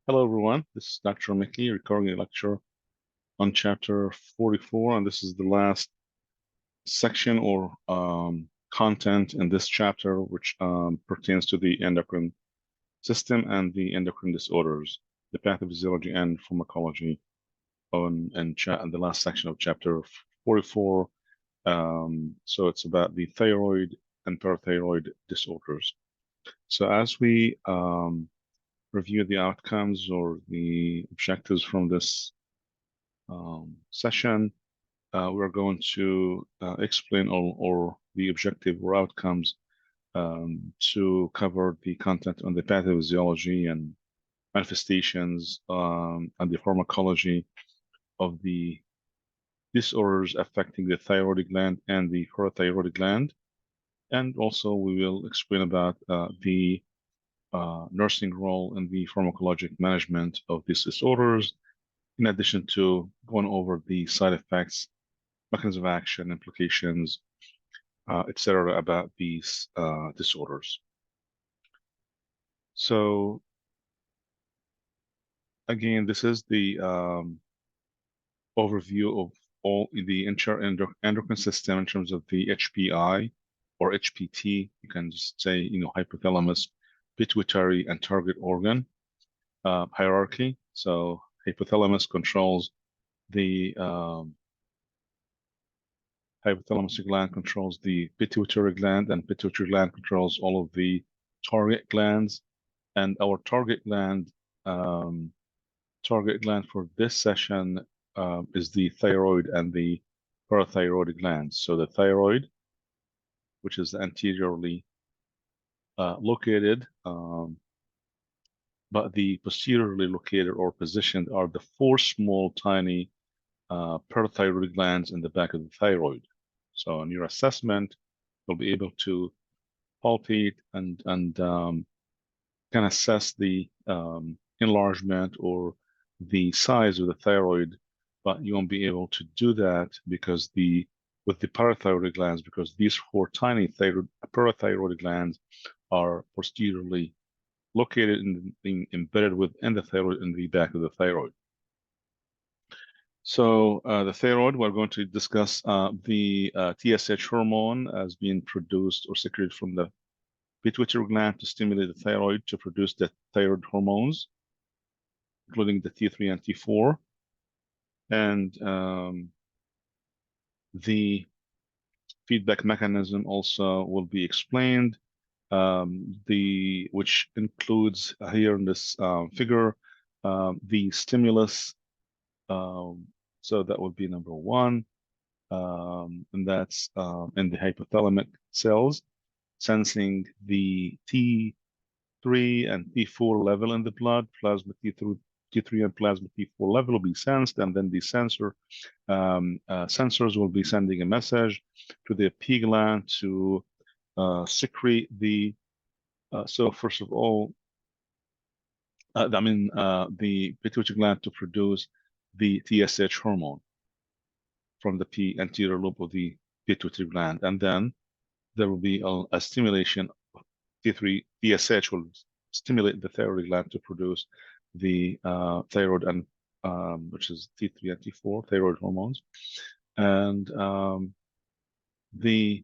Hello, everyone. This is Dr. Mickey recording a lecture on chapter 44, and this is the last section or content in this chapter, which pertains to the endocrine system and the endocrine disorders, the pathophysiology and pharmacology in the last section of chapter 44. So it's about the thyroid and parathyroid disorders. So as we review the outcomes or the objectives from this session, we're going to explain or the objective or outcomes to cover the content on the pathophysiology and manifestations and the pharmacology of the disorders affecting the thyroid gland and the parathyroid gland. And also we will explain about the nursing role in the pharmacologic management of these disorders, in addition to going over the side effects, mechanism of action, implications, etc., about these disorders. So again, this is the overview of all the endocrine system in terms of the HPI or HPT. You can just say, hypothalamus, pituitary, and target organ hierarchy. So hypothalamus controls the hypothalamus gland controls the pituitary gland, and pituitary gland controls all of the target glands. And our target gland for this session is the thyroid and the parathyroid glands. So the thyroid, which is anteriorly located, but the posteriorly located or positioned are the four small, tiny parathyroid glands in the back of the thyroid. So in your assessment, you'll be able to palpate and can assess the enlargement or the size of the thyroid, but you won't be able to do that because with the parathyroid glands, because these four tiny parathyroid glands are posteriorly located embedded within the thyroid in the back of the thyroid. So the thyroid, we're going to discuss the TSH hormone as being produced or secreted from the pituitary gland to stimulate the thyroid to produce the thyroid hormones, including the T3 and T4. And the feedback mechanism also will be explained, which includes here in this figure, the stimulus. So that would be number one, and that's in the hypothalamic cells, sensing the T3 and T4 level in the blood, plasma T3 and plasma T4 level will be sensed, and then the sensors will be sending a message to the P gland to secrete the. So first of all, the pituitary gland to produce the TSH hormone from the P anterior lobe of the pituitary gland, and then there will be a stimulation. T3 TSH will stimulate the thyroid gland to produce the thyroid and which is T3 and T4 thyroid hormones, and the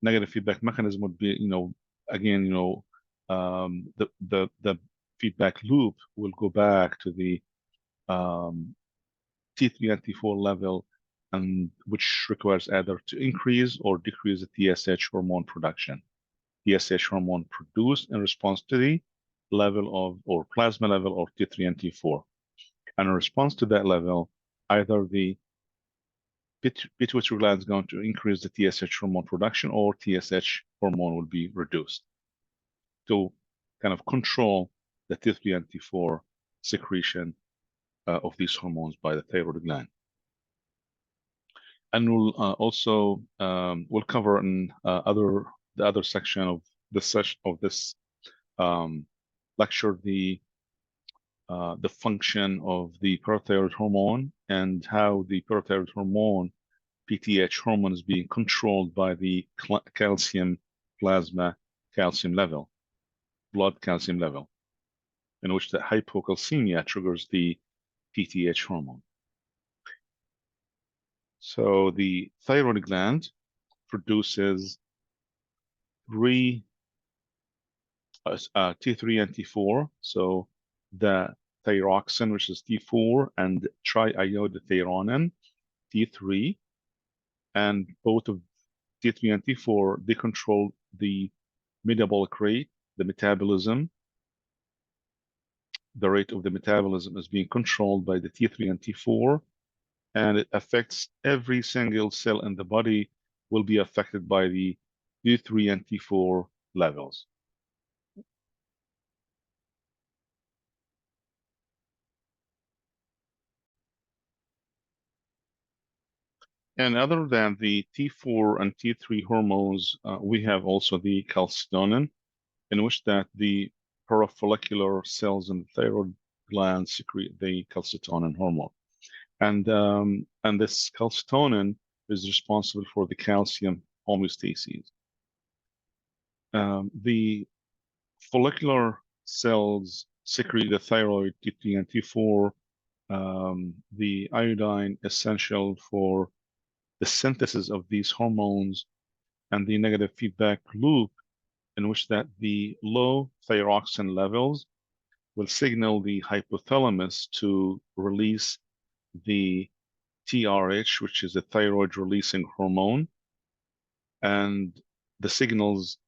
negative feedback mechanism would be, again, the feedback loop will go back to the T3 and T4 level, and which requires either to increase or decrease the TSH hormone production. TSH hormone produced in response to the level of or plasma level of T3 and T4. And in response to that level, either the pituitary gland is going to increase the TSH hormone production or TSH hormone will be reduced to kind of control the T3 and T4 secretion of these hormones by the thyroid gland. And we'll also we'll cover in the other section of this lecture the function of the parathyroid hormone and how the parathyroid hormone, PTH hormone, is being controlled by the calcium plasma calcium level, blood calcium level. in which the hypocalcemia triggers the PTH hormone. So the thyroid gland produces three T3 and T4. So the thyroxine, which is T4, and triiodothyronine, T3, and both of T3 and T4, they control the metabolic rate, the metabolism. The rate of the metabolism is being controlled by the T3 and T4, and it affects every single cell in the body will be affected by the T3 and T4 levels. And other than the T4 and T3 hormones, we have also the calcitonin, in which that the parafollicular cells in the thyroid gland secrete the calcitonin hormone. And this calcitonin is responsible for the calcium homeostasis. The follicular cells secrete the thyroid, T3 and T4, the iodine essential for the synthesis of these hormones, and the negative feedback loop in which that the low thyroxine levels will signal the hypothalamus to release the TRH, which is a thyroid releasing hormone, and the signals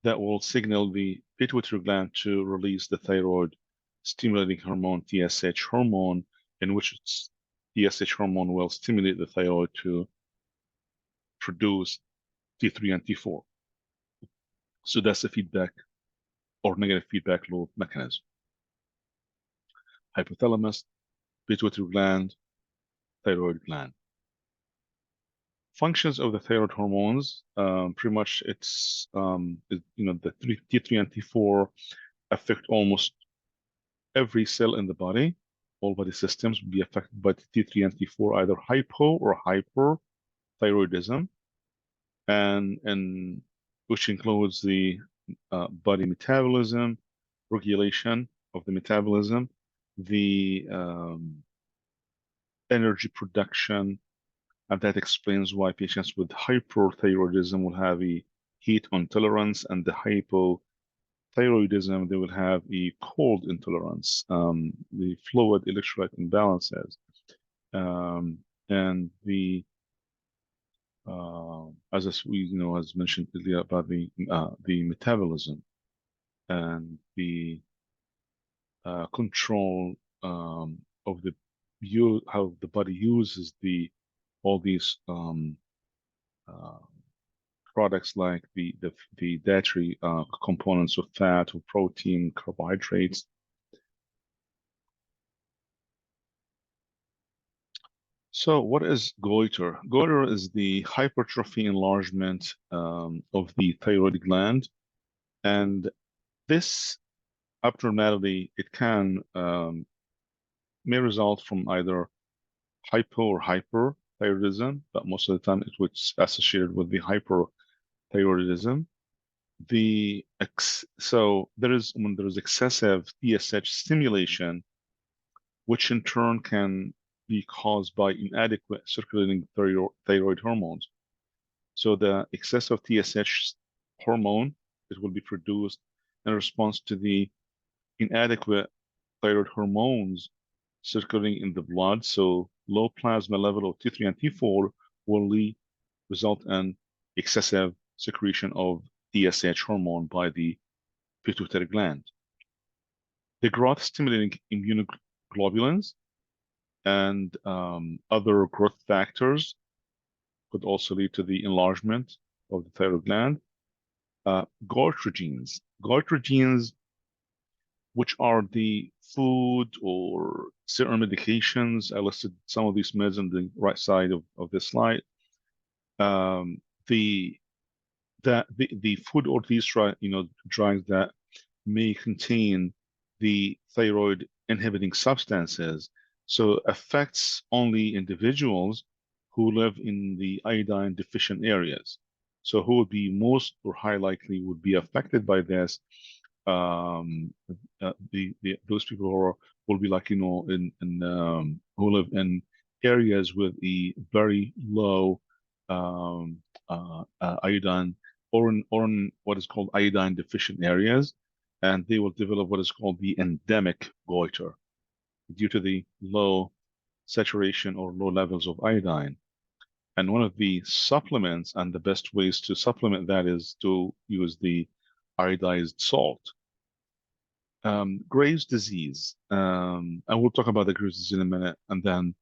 that will signal the pituitary gland to release the thyroid stimulating hormone, TSH hormone, in which TSH hormone will stimulate the thyroid to produce T3 and T4. So that's the feedback or negative feedback loop mechanism. Hypothalamus, pituitary gland, thyroid gland. Functions of the thyroid hormones, pretty much it's, the T3 and T4 affect almost every cell in the body. All body systems will be affected by T3 and T4, either hypo or hyperthyroidism, and which includes the body metabolism, regulation of the metabolism, the energy production, and that explains why patients with hyperthyroidism will have a heat intolerance, and the hypothyroidism, they will have a cold intolerance, the fluid electrolyte imbalances, and the as we as mentioned earlier about the metabolism and the control of the how the body uses all these products like the dietary components of fat or protein, carbohydrates. So what is goiter? Goiter is the hypertrophy enlargement of the thyroid gland, and this abnormality, it can may result from either hypo or hyperthyroidism, but most of the time it was associated with the hyperthyroidism. So when there is excessive TSH stimulation, which in turn can be caused by inadequate circulating thyroid hormones. So the excess of TSH hormone, it will be produced in response to the inadequate thyroid hormones circulating in the blood. So low plasma level of T3 and T4 will result in excessive secretion of TSH hormone by the pituitary gland. The growth stimulating immunoglobulins and other growth factors could also lead to the enlargement of the thyroid gland. Goitrogenes. Goitrogenes, which are the food or certain medications. I listed some of these meds on the right side of this slide. The food or these drugs that may contain the thyroid inhibiting substances, so affects only individuals who live in the iodine deficient areas. So who would be most or high likely would be affected by this those people who will be like, who live in areas with a very low iodine, or in what is called iodine deficient areas, and they will develop what is called the endemic goiter due to the low saturation or low levels of iodine. And one of the supplements and the best ways to supplement that is to use the iodized salt. Graves' disease, and we'll talk about the Graves' disease in a minute, and then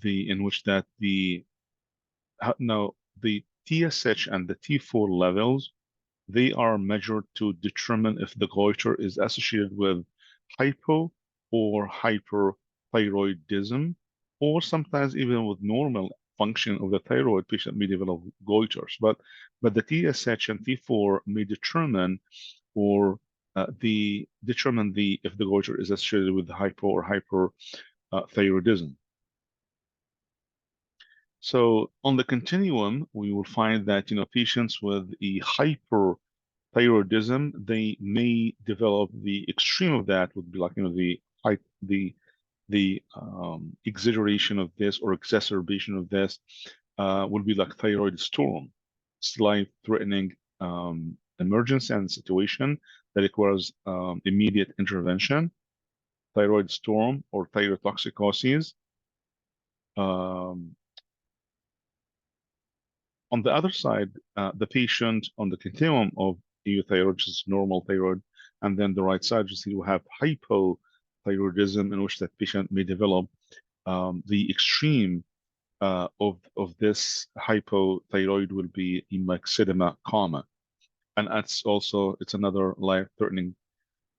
in which that now the TSH and the T4 levels, they are measured to determine if the goiter is associated with hypo or hyperthyroidism, or sometimes even with normal function of the thyroid, patient may develop goiters. But the TSH and T4 may determine or determine if the goiter is associated with hypo or hyperthyroidism. So on the continuum, we will find that patients with a hyperthyroidism, they may develop the extreme of that would be like the exaggeration of this or exacerbation of this would be like thyroid storm. It's life-threatening emergency and situation that requires immediate intervention. Thyroid storm or thyrotoxicoses. On the other side, the patient on the continuum of euthyroid, which is normal thyroid, and then the right side, you see, we have hypothyroidism, in which that patient may develop the extreme of this hypothyroid will be myxedema coma, and it's another life-threatening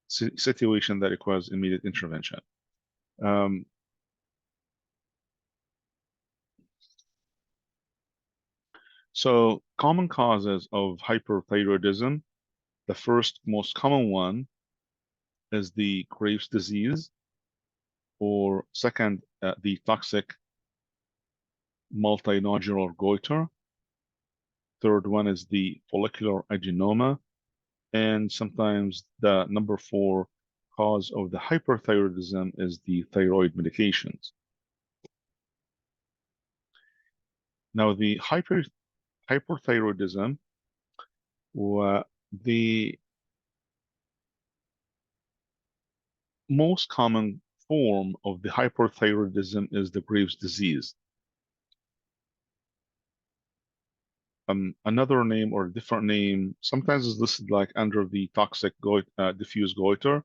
situation that requires immediate intervention. So common causes of hyperthyroidism, the first most common one is the Graves' disease, or second, the toxic multinodular goiter. Third one is the follicular adenoma, and sometimes the number 4 cause of the hyperthyroidism is the thyroid medications. Now, the hyperthyroidism, the most common form of the hyperthyroidism is the Graves' disease. Another name or a different name sometimes is listed like under the toxic diffuse goiter,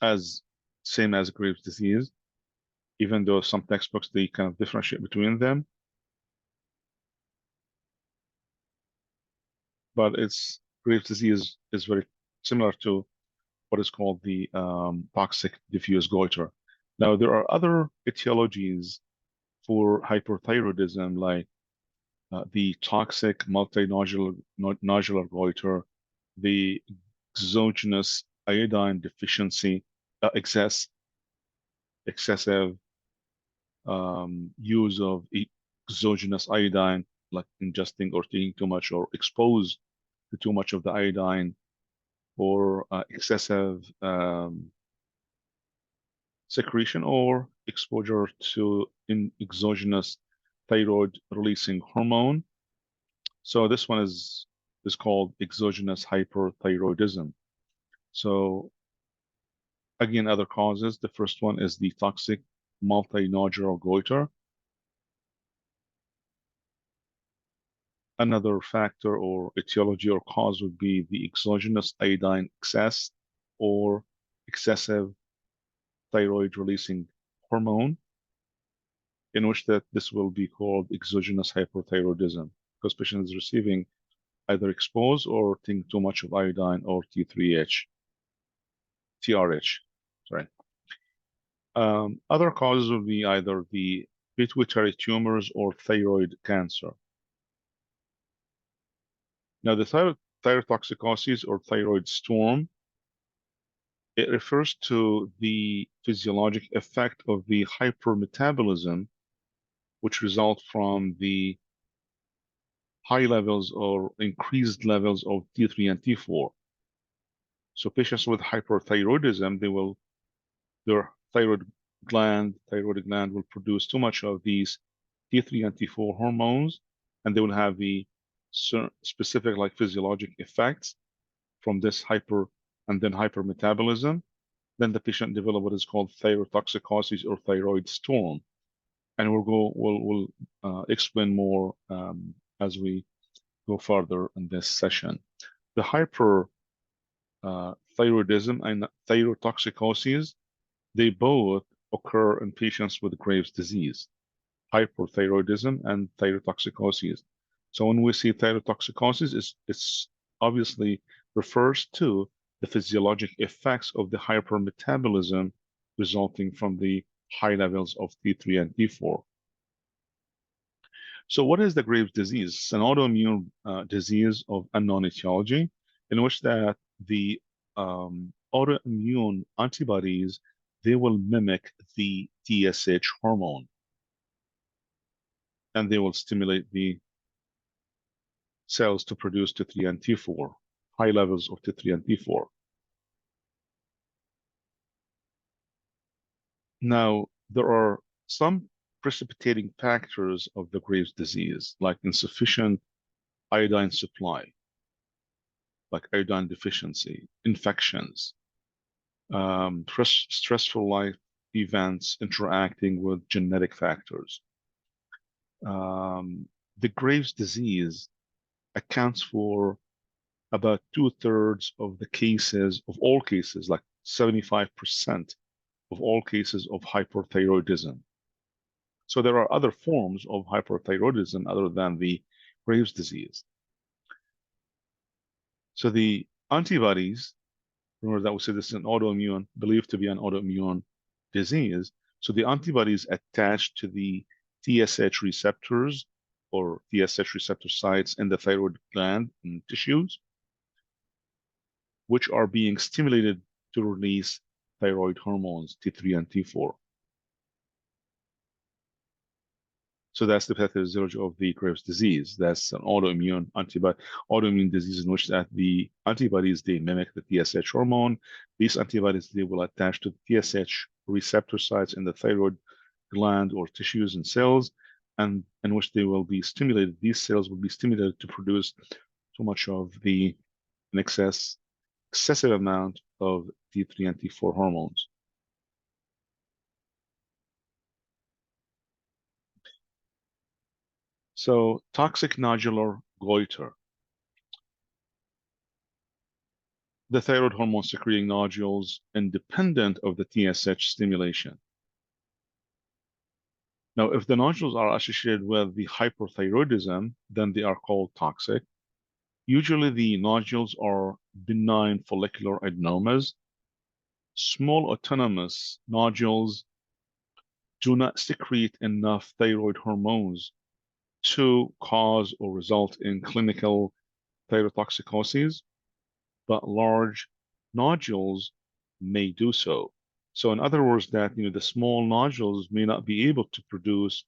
as same as Graves' disease, even though some textbooks they kind of differentiate between them. But Graves' disease is very similar to what is called the toxic diffuse goiter. Now, there are other etiologies for hyperthyroidism, like the toxic multinodular goiter, the exogenous iodine deficiency, excessive use of exogenous iodine, like ingesting or taking too much or exposed to too much of the iodine, or excessive secretion or exposure to exogenous thyroid releasing hormone. So this one is called exogenous hyperthyroidism. So again, other causes. The first one is the toxic multinodular goiter. Another factor or etiology or cause would be the exogenous iodine excess or excessive thyroid releasing hormone, in which this will be called exogenous hyperthyroidism, because patient is receiving either exposed or taking too much of iodine or TRH. Sorry. Other causes will be either the pituitary tumors or thyroid cancer. Now, the thyrotoxicosis or thyroid storm, it refers to the physiologic effect of the hypermetabolism, which results from the high levels or increased levels of T3 and T4. So patients with hyperthyroidism, their thyroid gland will produce too much of these T3 and T4 hormones, and they will have the specific like physiologic effects from this hypermetabolism. Then the patient develop what is called thyrotoxicosis or thyroid storm, and we'll explain more as we go further in this session. The hyperthyroidism and thyrotoxicosis, they both occur in patients with Graves' disease, hyperthyroidism and thyrotoxicosis. So when we see thyrotoxicosis, it's obviously refers to the physiologic effects of the hypermetabolism resulting from the high levels of T3 and T4. So what is the Graves' disease? It's an autoimmune disease of unknown etiology in which that the autoimmune antibodies, they will mimic the TSH hormone, and they will stimulate the cells to produce T3 and T4, high levels of T3 and T4. Now, there are some precipitating factors of the Graves' disease, like insufficient iodine supply, like iodine deficiency, infections, stressful life events interacting with genetic factors. The Graves' disease accounts for about 2/3 of the cases, of all cases, like 75% of all cases of hyperthyroidism. So there are other forms of hyperthyroidism other than the Graves' disease. So the antibodies, remember that we said this is an autoimmune, believed to be an autoimmune disease. So the antibodies attached to the TSH receptors or TSH receptor sites in the thyroid gland and tissues, which are being stimulated to release thyroid hormones, T3 and T4. So that's the pathophysiology of the Graves' disease. That's an autoimmune disease in which that the antibodies, they mimic the TSH hormone. These antibodies, they will attach to the TSH receptor sites in the thyroid gland or tissues and cells, and in which they will be stimulated. These cells will be stimulated to produce too much of the excessive amount of T3 and T4 hormones. So toxic nodular goiter. The thyroid hormone secreting nodules independent of the TSH stimulation. Now, if the nodules are associated with the hyperthyroidism, then they are called toxic. Usually the nodules are benign follicular adenomas. Small autonomous nodules do not secrete enough thyroid hormones to cause or result in clinical thyrotoxicosis, but large nodules may do so. So in other words, that the small nodules may not be able to produce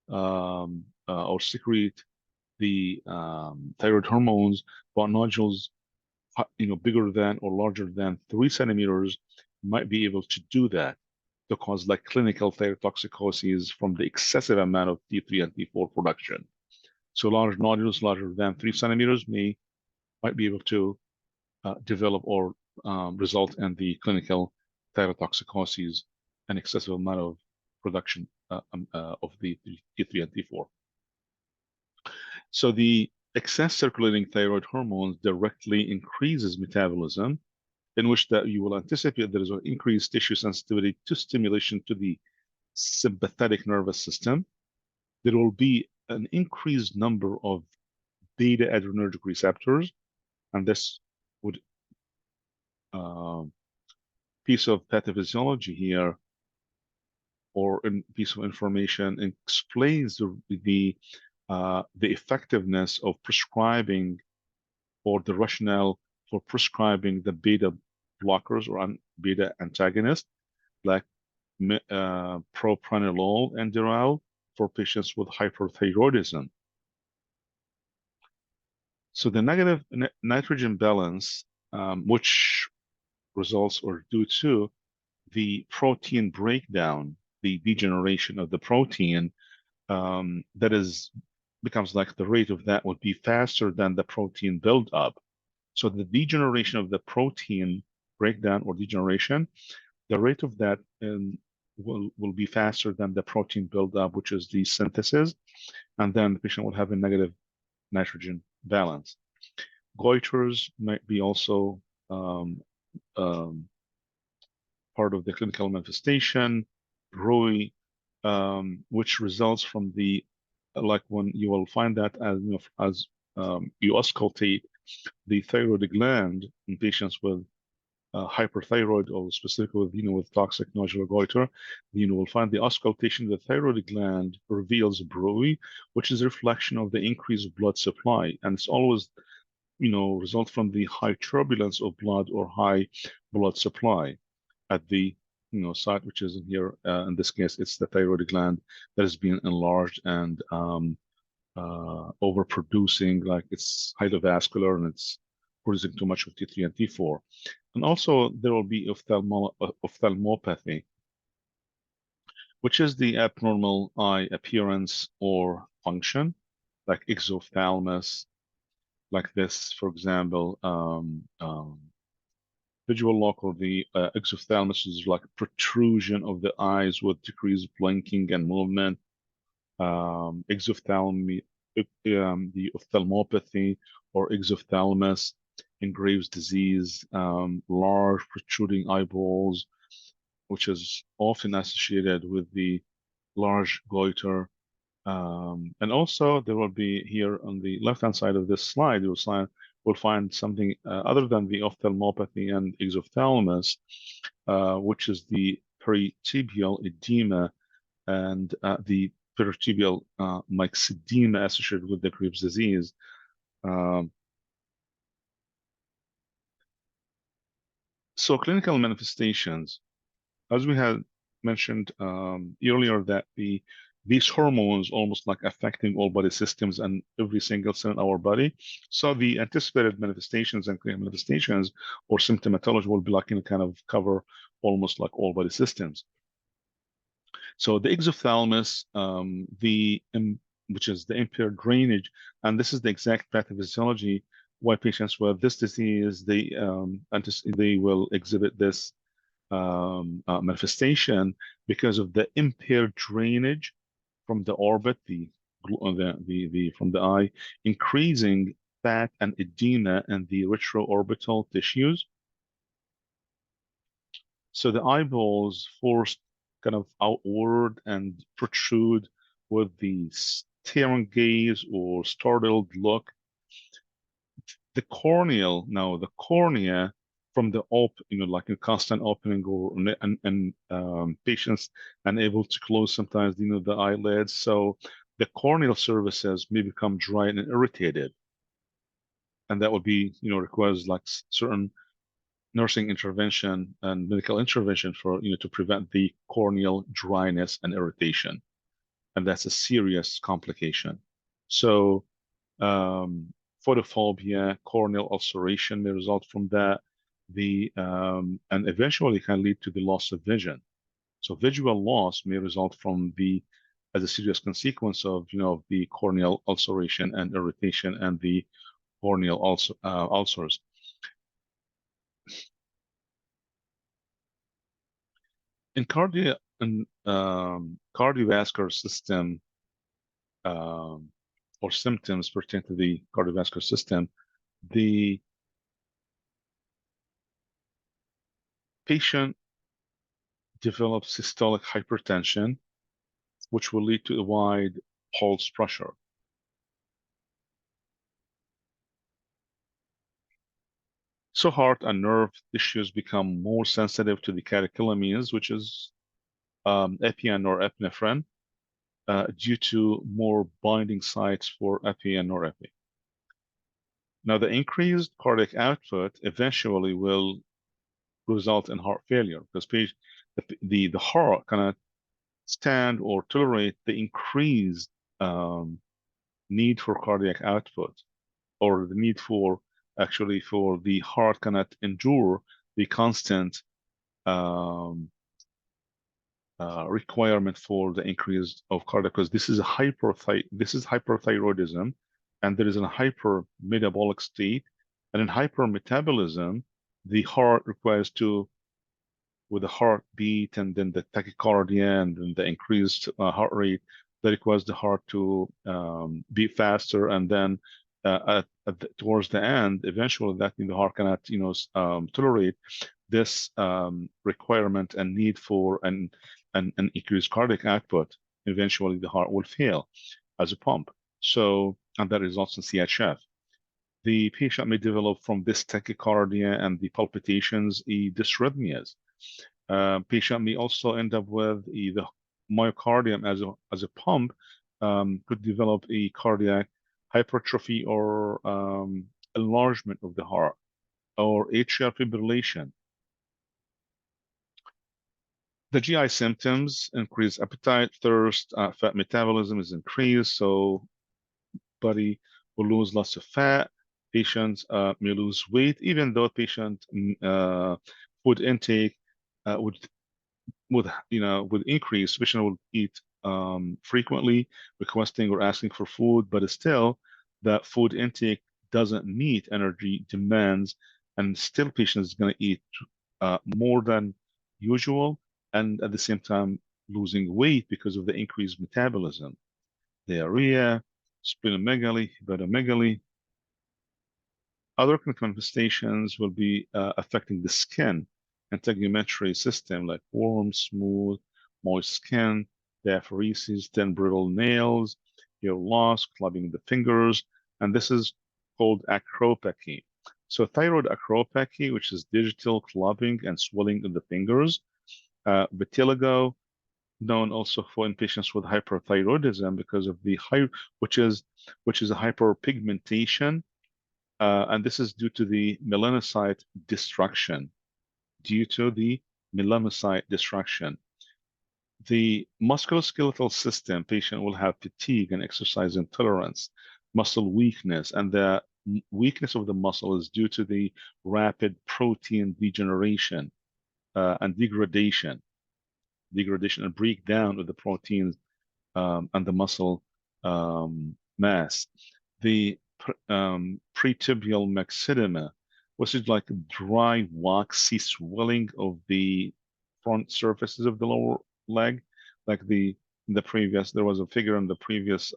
or secrete the thyroid hormones, but nodules bigger than or larger than 3 centimeters might be able to do that to cause like clinical thyrotoxicosis from the excessive amount of T3 and T4 production. So large nodules larger than 3 centimeters might be able to develop or result in the clinical thyrotoxicosis and excessive amount of production of the T3 and T4. So the excess circulating thyroid hormones directly increases metabolism, in which that you will anticipate there is an increased tissue sensitivity to stimulation to the sympathetic nervous system. There will be an increased number of beta adrenergic receptors, and this would piece of pathophysiology here or a piece of information explains the effectiveness of prescribing or the rationale for prescribing the beta blockers or beta antagonists like propranolol and Diral for patients with hyperthyroidism. So the negative nitrogen balance, which results or due to the protein breakdown, the degeneration of the protein, that is becomes like the rate of that would be faster than the protein buildup. So the degeneration of the protein breakdown or degeneration, the rate of that will be faster than the protein buildup, which is the synthesis, and then the patient will have a negative nitrogen balance. Goiters might be also um, um, part of the clinical manifestation. Brui, which results from the, like when you will find that as as you auscultate the thyroid gland in patients with hyperthyroid or specifically with with toxic nodular goiter, will find the auscultation of the thyroid gland reveals bruit, which is a reflection of the increased blood supply, and it's always result from the high turbulence of blood or high blood supply at the site, which is in here. In this case, it's the thyroid gland that is being enlarged and overproducing, like it's highly vascular and it's producing too much of T3 and T4. And also there will be ophthalmopathy, which is the abnormal eye appearance or function, like exophthalmos, like this, for example, visual lock or the exophthalmos is like protrusion of the eyes with decreased blinking and movement. Exophthalmy, the ophthalmopathy or exophthalmos in Graves' disease, large protruding eyeballs, which is often associated with the large goiter. And also there will be here on the left-hand side of this slide, we'll find something other than the ophthalmopathy and exophthalmos, which is the peritibial edema and the peritibial myxedema associated with the Graves' disease. So clinical manifestations, as we had mentioned earlier, that these hormones almost like affecting all body systems and every single cell in our body. So the anticipated manifestations and clinical manifestations or symptomatology will be like kind of cover almost like all body systems. So the exophthalmos, which is the impaired drainage, and this is the exact pathophysiology why patients with this disease they will exhibit this manifestation because of the impaired drainage from the orbit, from the eye, increasing fat and edema in the retroorbital tissues. So the eyeballs forced kind of outward and protrude with the staring gaze or startled look. The cornea from the like a constant opening or patients unable to close sometimes, the eyelids. So the corneal surfaces may become dry and irritated. And that would be, requires like certain nursing intervention and medical intervention for, to prevent the corneal dryness and irritation. And that's a serious complication. So, photophobia, corneal ulceration may result from that. And eventually can lead to the loss of vision. So visual loss may result from as a serious consequence of, the corneal ulceration and irritation and the corneal ulcers. In cardiovascular system or symptoms pertaining to the cardiovascular system, the patient develops systolic hypertension, which will lead to a wide pulse pressure. So heart and nerve tissues become more sensitive to the catecholamines, which is epi and norepinephrine, due to more binding sites for epi and norepi. Now, the increased cardiac output eventually will result in heart failure because the heart cannot stand or tolerate the increased need for cardiac output. or the need for actually for the heart cannot endure the constant um, requirement for the increase of cardiac, because this is hyperthyroidism, and there is a hypermetabolic state, and in hypermetabolism, the heart requires to, with the heartbeat and then the tachycardia and then the increased heart rate, that requires the heart to beat faster, and then towards the end, eventually that the heart cannot, tolerate this requirement and need for an increased cardiac output. Eventually, the heart will fail as a pump. So, and that results in CHF. The patient may develop from this tachycardia and the palpitations, dysrhythmias. Patient may also end up with the myocardium as a pump, could develop a cardiac hypertrophy or enlargement of the heart, or atrial fibrillation. The GI symptoms: increased appetite, thirst, fat metabolism is increased, so body will lose lots of fat. Patients may lose weight, even though patient food intake would increase. Patient will eat frequently, requesting or asking for food, but still that food intake doesn't meet energy demands, and still patient is going to eat more than usual, and at the same time losing weight because of the increased metabolism. Diarrhea, splenomegaly, hepatomegaly. Other clinical manifestations will be affecting the skin and integumentary system, like warm, smooth, moist skin, diaphoresis, thin, brittle nails, hair loss, clubbing the fingers, and this is called acropathy. So thyroid acropathy, which is digital clubbing and swelling of the fingers. Vitiligo, known also for in patients with hyperthyroidism because of the which is a hyperpigmentation, and this is due to the melanocyte destruction. Due to the melanocyte destruction, the musculoskeletal system patient will have fatigue and exercise intolerance, muscle weakness, and the weakness of the muscle is due to the rapid protein degeneration and degradation and breakdown of the proteins and the muscle mass. The pretibial myxedema, which is like dry, waxy swelling of the front surfaces of the lower leg, like there was a figure in the previous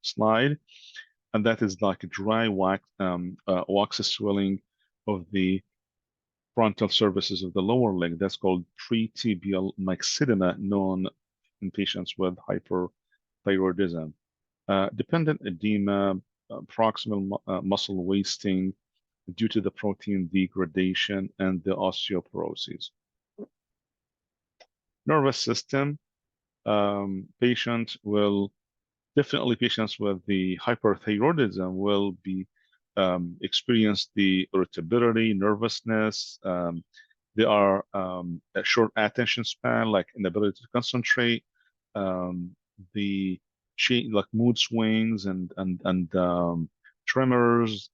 slide, and that is like a dry waxy swelling of the frontal surfaces of the lower leg. That's called pretibial myxedema, known in patients with hyperthyroidism. Dependent edema, proximal muscle wasting due to the protein degradation and the osteoporosis. Nervous system, patients with the hyperthyroidism will be experience the irritability, nervousness. They are a short attention span, like inability to concentrate, the like mood swings and tremors,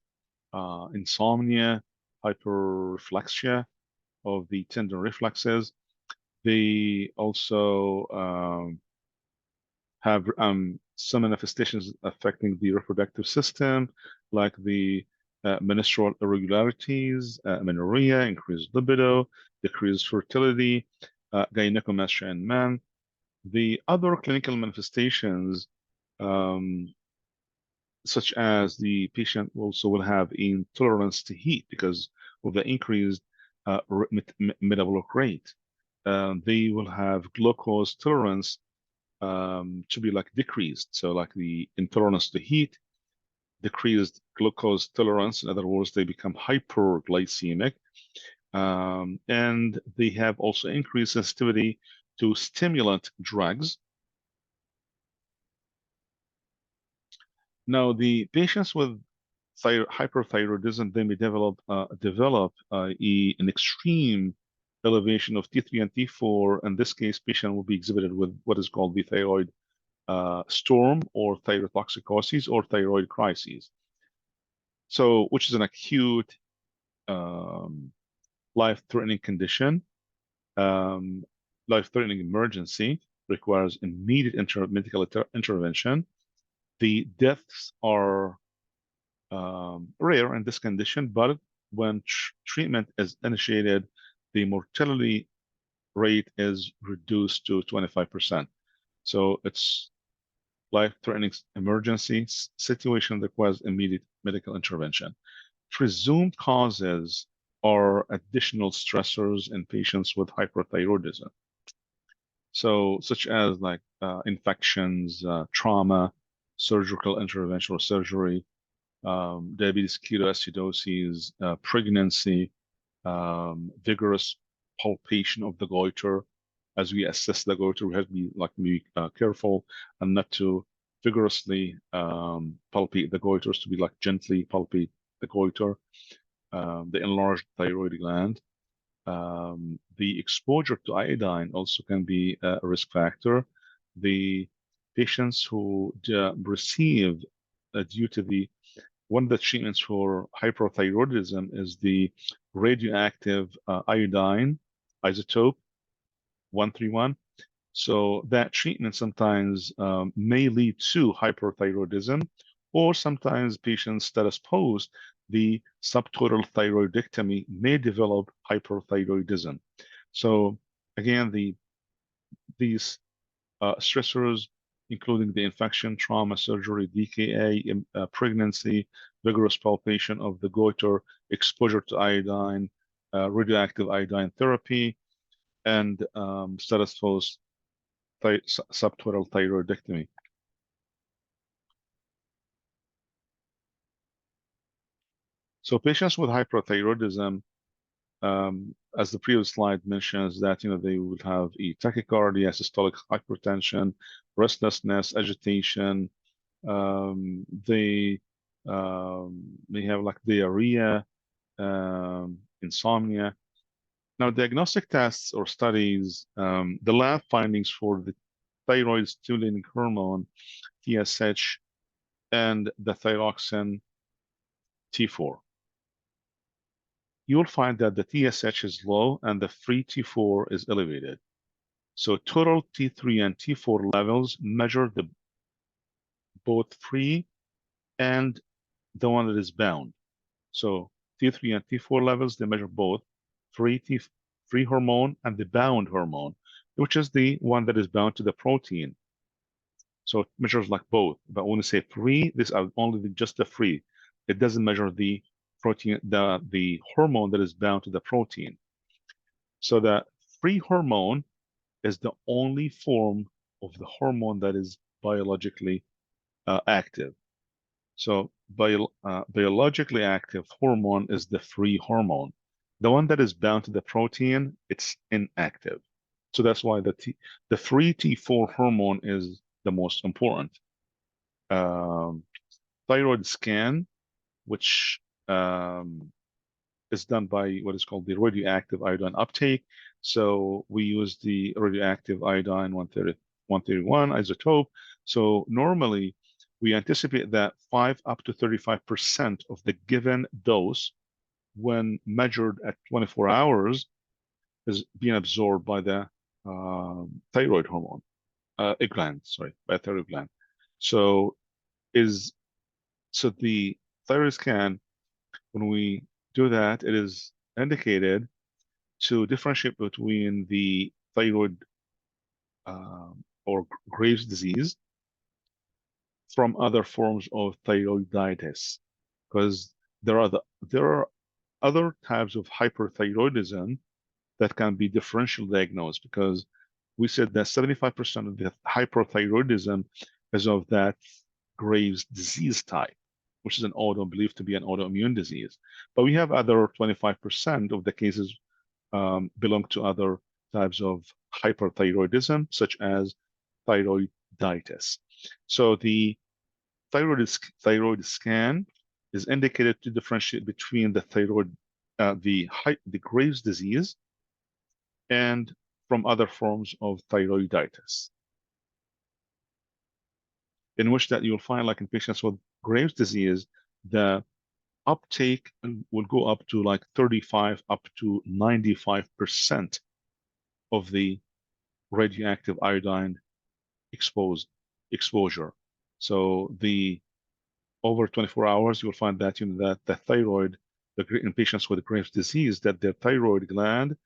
insomnia, hyperreflexia of the tendon reflexes. They also have some manifestations affecting the reproductive system, like the menstrual irregularities, amenorrhea, increased libido, decreased fertility, gynecomastia in men. The other clinical manifestations, such as the patient also will have intolerance to heat because of the increased metabolic rate. They will have glucose tolerance to be like decreased. So like the intolerance to heat, decreased glucose tolerance. In other words, they become hyperglycemic. And they have also increased sensitivity to stimulant drugs. Now, the patients with hyperthyroidism, they may develop an extreme elevation of T3 and T4. In this case, patient will be exhibited with what is called the thyroid storm or thyrotoxicosis or thyroid crises. So, which is an acute, life-threatening condition, life-threatening emergency, requires immediate medical intervention. The deaths are rare in this condition, but when treatment is initiated, the mortality rate is reduced to 25%. So it's life-threatening emergency situation that requires immediate medical intervention. Presumed causes are additional stressors in patients with hyperthyroidism. So such as like infections, trauma, surgical intervention or surgery, diabetes ketoacidosis, pregnancy, vigorous palpation of the goiter. As we assess the goiter, we have to be careful and not to vigorously palpate the goiters, to be like gently palpate the goiter, the enlarged thyroid gland. The exposure to iodine also can be a risk factor. The patients who receive due to the one of the treatments for hyperthyroidism is the radioactive iodine isotope 131. So that treatment sometimes may lead to hyperthyroidism, or sometimes patients that is post the subtotal thyroidectomy may develop hyperthyroidism. So again, these stressors, including the infection, trauma, surgery, DKA, pregnancy, vigorous palpation of the goiter, exposure to iodine, radioactive iodine therapy, and status post subtotal thyroidectomy. So patients with hyperthyroidism, as the previous slide mentions, that they will have a tachycardia, systolic hypertension, restlessness, agitation. They may have like diarrhea, insomnia. Now, diagnostic tests or studies, the lab findings for the thyroid stimulating hormone, TSH, and the thyroxine T4. You'll find that the TSH is low and the free T4 is elevated. So total T3 and T4 levels measure the both free and the one that is bound. So T3 and T4 levels, they measure both free hormone and the bound hormone, which is the one that is bound to the protein. So it measures like both. But when we say free, this is only just the free. It doesn't measure the protein, the hormone that is bound to the protein. So the free hormone is the only form of the hormone that is biologically active. So biologically active hormone is the free hormone. The one that is bound to the protein, it's inactive. So that's why the free T4 hormone is the most important. Thyroid scan, which is done by what is called the radioactive iodine uptake. So we use the radioactive iodine 131 isotope. So normally we anticipate that 5 up to 35% of the given dose, when measured at 24 hours, is being absorbed by the thyroid hormone, gland, sorry, by thyroid gland. So the thyroid scan, when we do that, it is indicated to differentiate between the thyroid or Graves' disease from other forms of thyroiditis, because there are other types of hyperthyroidism that can be differential diagnosed, because we said that 75% of the hyperthyroidism is of that Graves' disease type, which is believed to be an autoimmune disease. But we have other 25% of the cases belong to other types of hyperthyroidism, such as thyroiditis. So the thyroid scan is indicated to differentiate between the thyroid, the Graves' disease, and from other forms of thyroiditis, in which that you'll find, like in patients with Graves' disease, the uptake will go up to like 35 up to 95% of the radioactive iodine exposure. So the over 24 hours, you'll find that that the thyroid, in patients with Graves' disease, that their thyroid gland,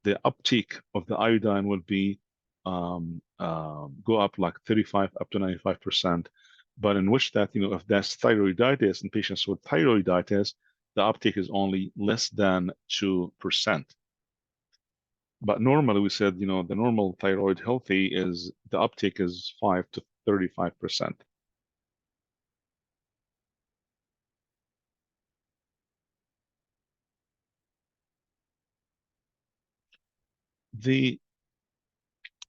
the uptake of the iodine will be go up like 35 up to 95%. But in which that, if that's thyroiditis in patients with thyroiditis, the uptake is only less than 2%. But normally we said, the normal thyroid healthy is the uptake is 5 to 35%. The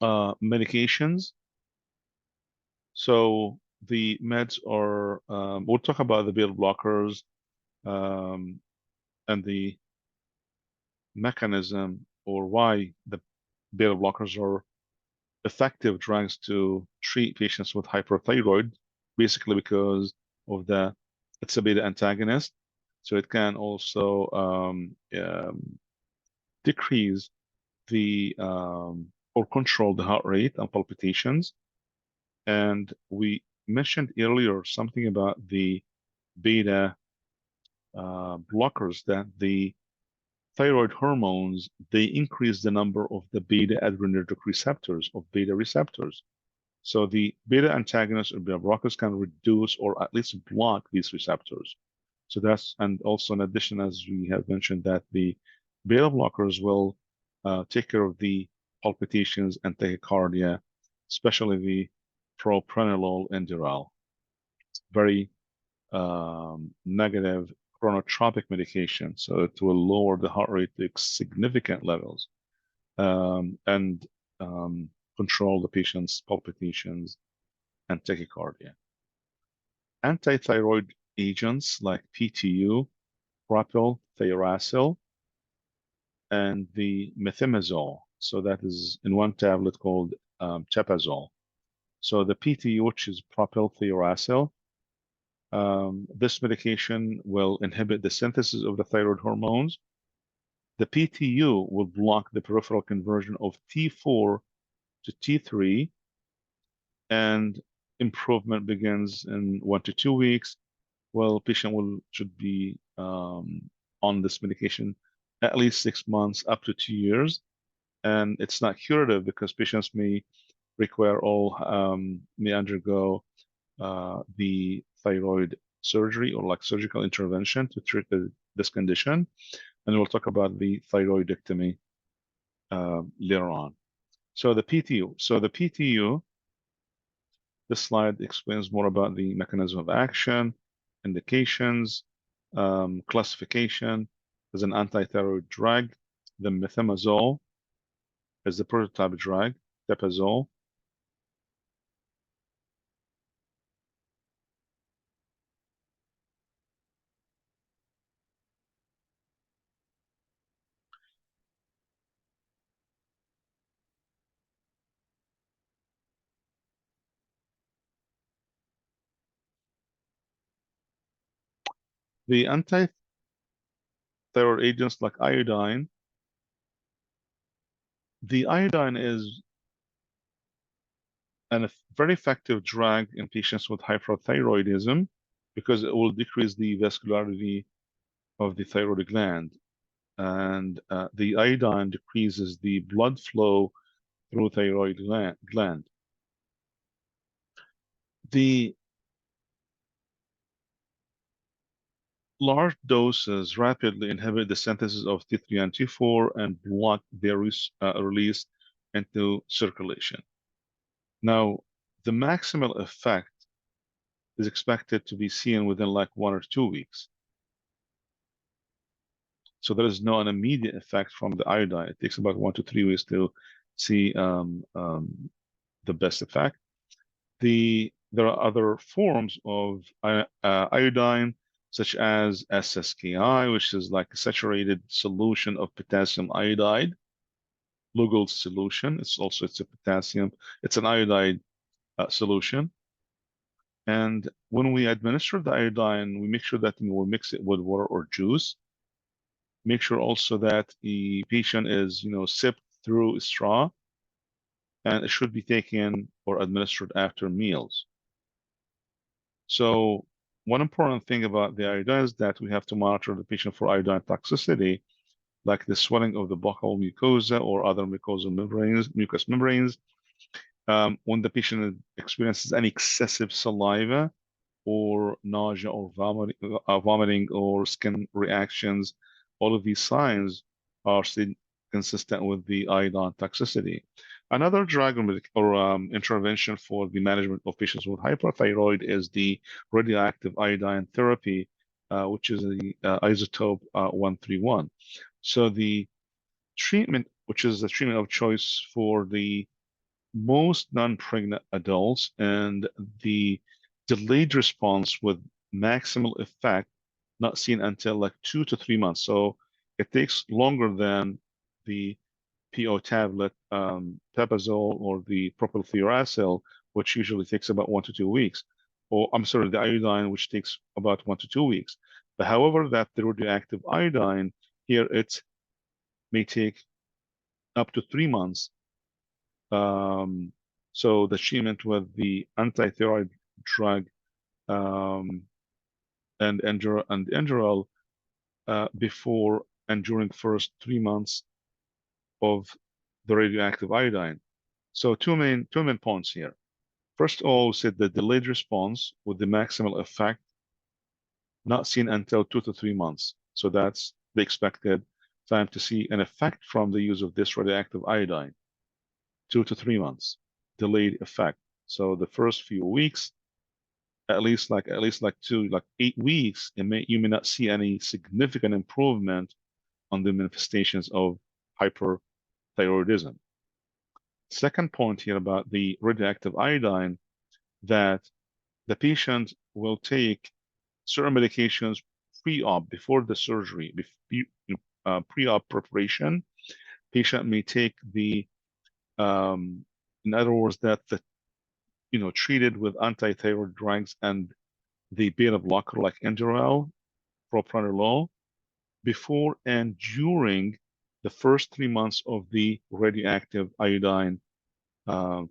medications. So the meds are, we'll talk about the beta blockers um, and the mechanism or why the beta blockers are effective drugs to treat patients with hyperthyroid, basically because of it's a beta antagonist. So it can also decrease or control the heart rate and palpitations. And we mentioned earlier something about the beta blockers, that the thyroid hormones, they increase the number of the beta adrenergic receptors, of beta receptors. So the beta antagonists or beta blockers can reduce or at least block these receptors. So and also in addition, as we have mentioned, that the beta blockers will take care of the palpitations and tachycardia, especially the propranolol and diral. Very negative chronotropic medication. So it will lower the heart rate to significant levels and control the patient's palpitations and tachycardia. Antithyroid agents like PTU, propylthiouracil, and the methimazole. So that is in one tablet called tepazole. So the PTU, which is propylthiouracil, this medication will inhibit the synthesis of the thyroid hormones. The PTU will block the peripheral conversion of T4 to T3, and improvement begins in 1 to 2 weeks. Well, patient should be on this medication at least 6 months up to 2 years, and it's not curative because patients may may undergo the thyroid surgery or like surgical intervention to treat this condition. And we'll talk about the thyroidectomy later on. So the PTU, this slide explains more about the mechanism of action, indications, classification as an antithyroid drug. The methimazole is the prototype drug, tepazole. The antithyroid agents like iodine, the iodine is a very effective drug in patients with hyperthyroidism because it will decrease the vascularity of the thyroid gland. And the iodine decreases the blood flow through thyroid gland. The large doses rapidly inhibit the synthesis of T3 and T4 and block their release into circulation. Now, the maximal effect is expected to be seen within like 1 or 2 weeks. So there is no an immediate effect from the iodine. It takes about 1 to 3 weeks to see the best effect. There are other forms of iodine, such as SSKI, which is like a saturated solution of potassium iodide, Lugol's solution. It's a potassium. It's an iodide solution. And when we administer the iodine, we make sure that we'll mix it with water or juice. Make sure also that the patient is, sipped through a straw, and it should be taken or administered after meals. So one important thing about the iodine is that we have to monitor the patient for iodine toxicity, like the swelling of the buccal mucosa or other mucosal membranes, mucous membranes. When the patient experiences any excessive saliva or nausea or vomiting or skin reactions, all of these signs are still consistent with the iodine toxicity. Another drug or intervention for the management of patients with hyperthyroid is the radioactive iodine therapy, which is the isotope 131. So the treatment, which is the treatment of choice for the most non-pregnant adults, and the delayed response with maximal effect not seen until like 2 to 3 months. So it takes longer than the PO tablet, pepazole, or the propylthiouracil, which usually takes about 1 to 2 weeks. Or I'm sorry, the iodine, which takes about 1 to 2 weeks. But however, that the radioactive iodine here, it may take up to 3 months. So the treatment with the anti-thyroid drug and Engerel before and during first 3 months of the radioactive iodine. So two main points here. First of all, we said the delayed response with the maximal effect not seen until 2 to 3 months. So that's the expected time to see an effect from the use of this radioactive iodine. 2 to 3 months delayed effect. So the first few weeks, at least like 8 weeks, you may not see any significant improvement on the manifestations of hyperthyroidism. Second point here about the radioactive iodine, that the patient will take certain medications pre-op, before the surgery, pre-op preparation. Patient may take the in other words, that the treated with anti-thyroid drugs and the beta blocker like Engerel, propranolol, before and during the first 3 months of the radioactive iodine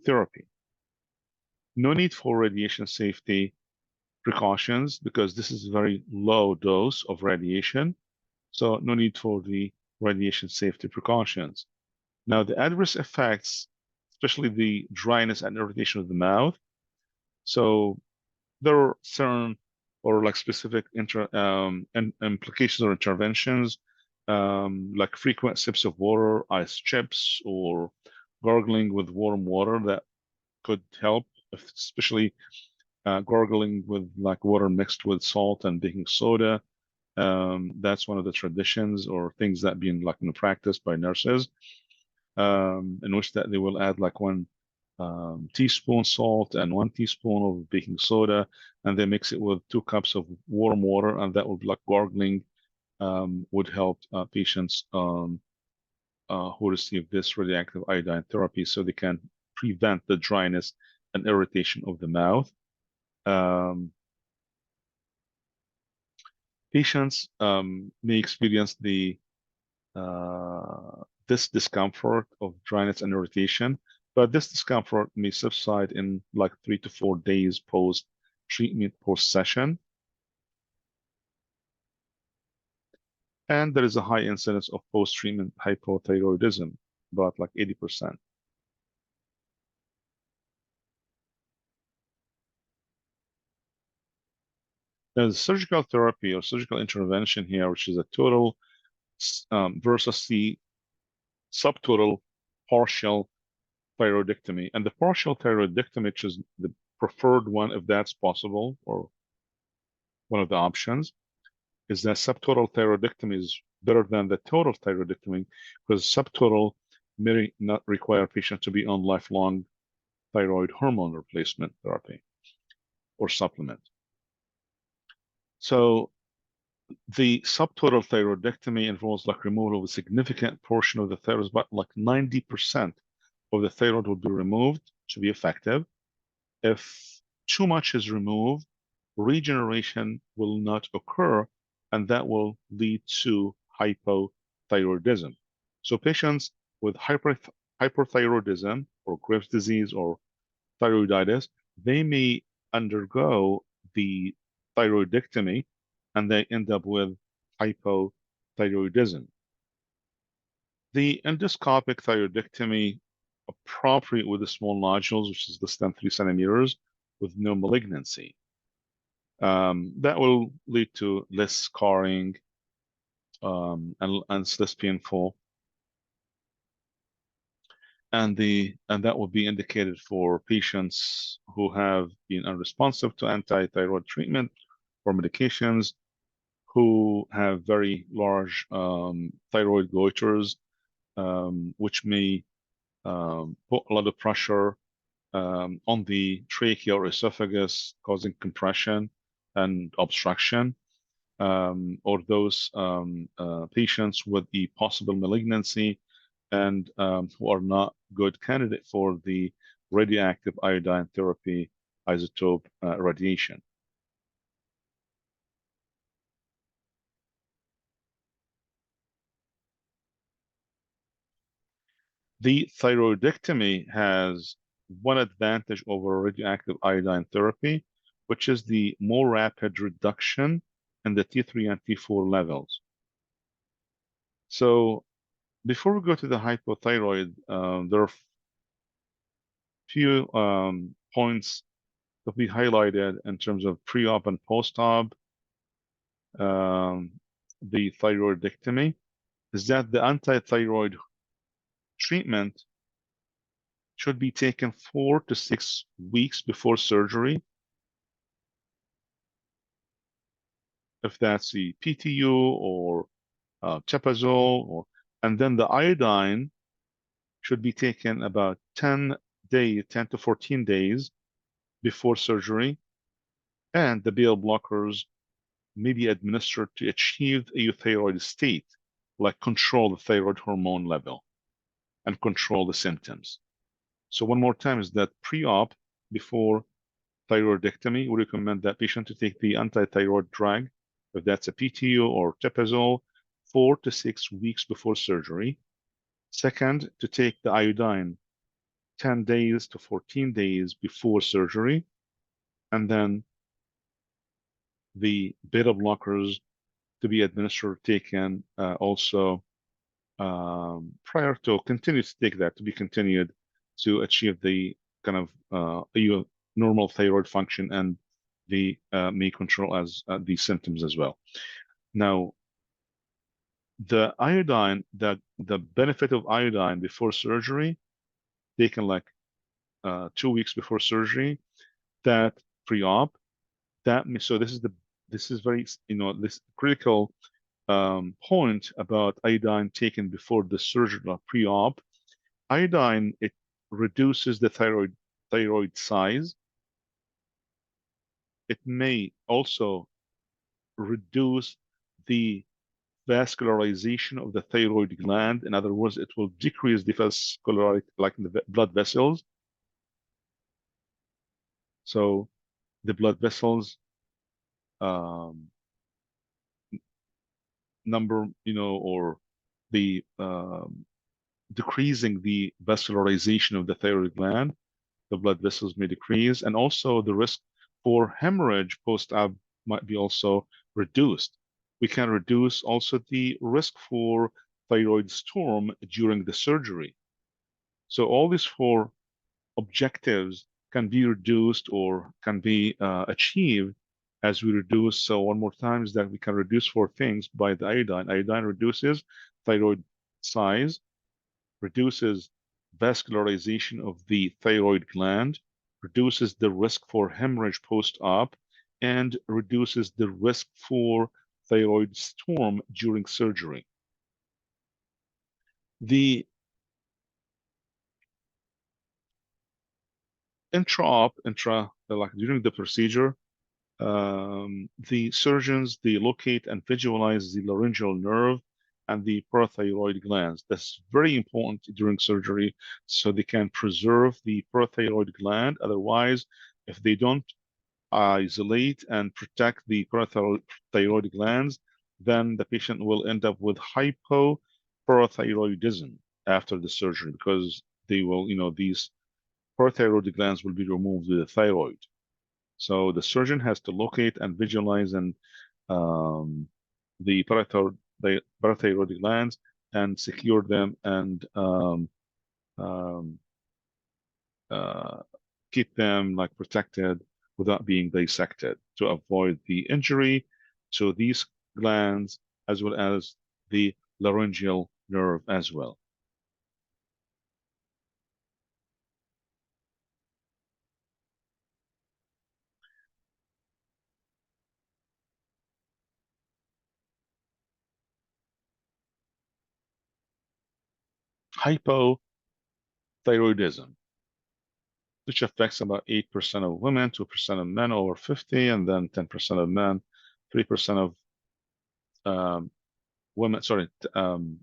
therapy. No need for radiation safety precautions because this is a very low dose of radiation. So no need for the radiation safety precautions. Now, the adverse effects, especially the dryness and irritation of the mouth. So there are certain or like specific implications or interventions, like frequent sips of water, ice chips, or gargling with warm water that could help, especially gargling with like water mixed with salt and baking soda. That's one of the traditions or things that being like practiced by nurses, in which that they will add like 1 teaspoon salt and 1 teaspoon of baking soda, and they mix it with 2 cups of warm water, and that would like gargling would help patients who receive this radioactive iodine therapy, so they can prevent the dryness and irritation of the mouth. Patients may experience this discomfort of dryness and irritation, but this discomfort may subside in like 3 to 4 days post-treatment, post-session. And there is a high incidence of post-treatment hypothyroidism, about like 80%. There's surgical therapy or surgical intervention here, which is a total versus the subtotal partial thyroidectomy. And the partial thyroidectomy, which is the preferred one if that's possible, or one of the options, is that subtotal thyroidectomy is better than the total thyroidectomy, because subtotal may not require patients to be on lifelong thyroid hormone replacement therapy or supplement. So the subtotal thyroidectomy involves like removal of a significant portion of the thyroid, but like 90% of the thyroid will be removed to be effective. If too much is removed, regeneration will not occur, and that will lead to hypothyroidism. So patients with hyperthyroidism or Graves' disease or thyroiditis, they may undergo the thyroidectomy and they end up with hypothyroidism. The endoscopic thyroidectomy appropriate with the small nodules, which is less than 3 centimeters, with no malignancy. That will lead to less scarring and it's less painful. And that will be indicated for patients who have been unresponsive to anti-thyroid treatment or medications, who have very large thyroid goiters, which may put a lot of pressure on the trachea or esophagus, causing compression and obstruction, or those patients with the possible malignancy and who are not good candidate for the radioactive iodine therapy isotope radiation. The thyroidectomy has one advantage over radioactive iodine therapy, which is the more rapid reduction in the T3 and T4 levels. So before we go to the hypothyroid, there are few points that we highlighted in terms of pre-op and post-op. The thyroidectomy is that the anti-thyroid treatment should be taken 4 to 6 weeks before surgery. If that's the PTU or Tepazole, and then the iodine should be taken about 10 to 14 days before surgery, and the beta blockers may be administered to achieve a euthyroid state, like control the thyroid hormone level and control the symptoms. So one more time is that pre-op, before thyroidectomy, we recommend that patient to take the anti-thyroid drug, if that's a PTU or Tepazole, 4 to 6 weeks before surgery. Second, to take the iodine 10 days to 14 days before surgery. And then the beta blockers to be administered, taken also prior to continue to take that, to be continued to achieve the kind of normal thyroid function and the may control as the symptoms as well. Now, the iodine, the benefit of iodine before surgery, taken like 2 weeks before surgery, that pre-op, that so this is very this critical point about iodine taken before the surgery or pre-op. Iodine, it reduces the thyroid size. It may also reduce the vascularization of the thyroid gland. In other words, it will decrease the vascularity, like in the blood vessels. So the blood vessels number, or the decreasing the vascularization of the thyroid gland, the blood vessels may decrease, and also the risk for hemorrhage post-op might be also reduced. We can reduce also the risk for thyroid storm during the surgery. So all these 4 objectives can be reduced or can be achieved as we reduce. So one more time is that we can reduce 4 things by the iodine. Iodine reduces thyroid size, reduces vascularization of the thyroid gland, reduces the risk for hemorrhage post-op, and reduces the risk for thyroid storm during surgery. The like during the procedure, the surgeons, they locate and visualize the laryngeal nerve and the parathyroid glands. That's very important during surgery, so they can preserve the parathyroid gland. Otherwise, if they don't isolate and protect the parathyroid glands, then the patient will end up with hypoparathyroidism after the surgery because they will, these parathyroid glands will be removed with the thyroid. So the surgeon has to locate and visualize and um, the parathyroid glands and secure them and um, uh, keep them like protected without being dissected to avoid the injury to these glands as well as the laryngeal nerve as well. Hypothyroidism, which affects about 8% of women, 2% of men over 50, and then 10% of men, 3% of um, women, sorry, 10%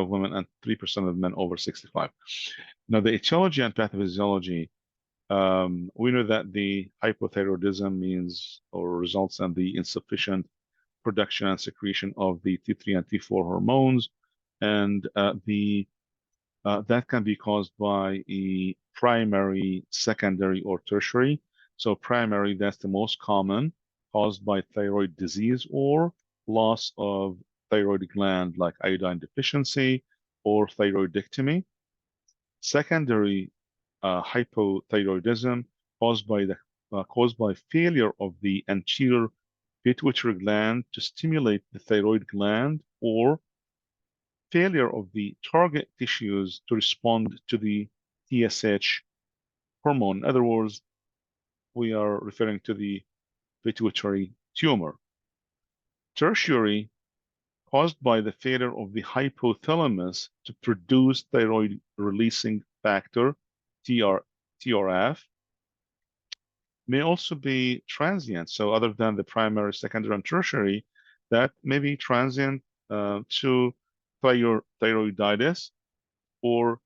of women and 3% of men over 65. Now, the etiology and pathophysiology, we know that the hypothyroidism means or results in the insufficient production and secretion of the T3 and T4 hormones, and that can be caused by a primary, secondary, or tertiary. So primary, that's the most common, caused by thyroid disease or loss of thyroid gland like iodine deficiency or thyroidectomy. Secondary hypothyroidism caused by failure of the anterior pituitary gland to stimulate the thyroid gland or failure of the target tissues to respond to the TSH hormone. In other words, we are referring to the pituitary tumor. Tertiary, caused by the failure of the hypothalamus to produce thyroid releasing factor, TRF, may also be transient. So other than the primary, secondary, and tertiary, that may be transient to thyroiditis or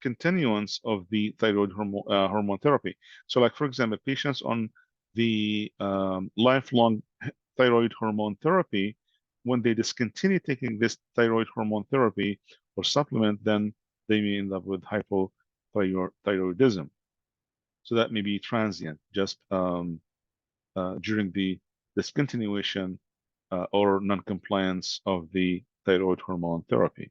continuance of the thyroid hormone therapy. So like, for example, patients on the lifelong thyroid hormone therapy, when they discontinue taking this thyroid hormone therapy or supplement, then they may end up with hypothyroidism. So that may be transient, just during the discontinuation or non-compliance of the thyroid hormone therapy.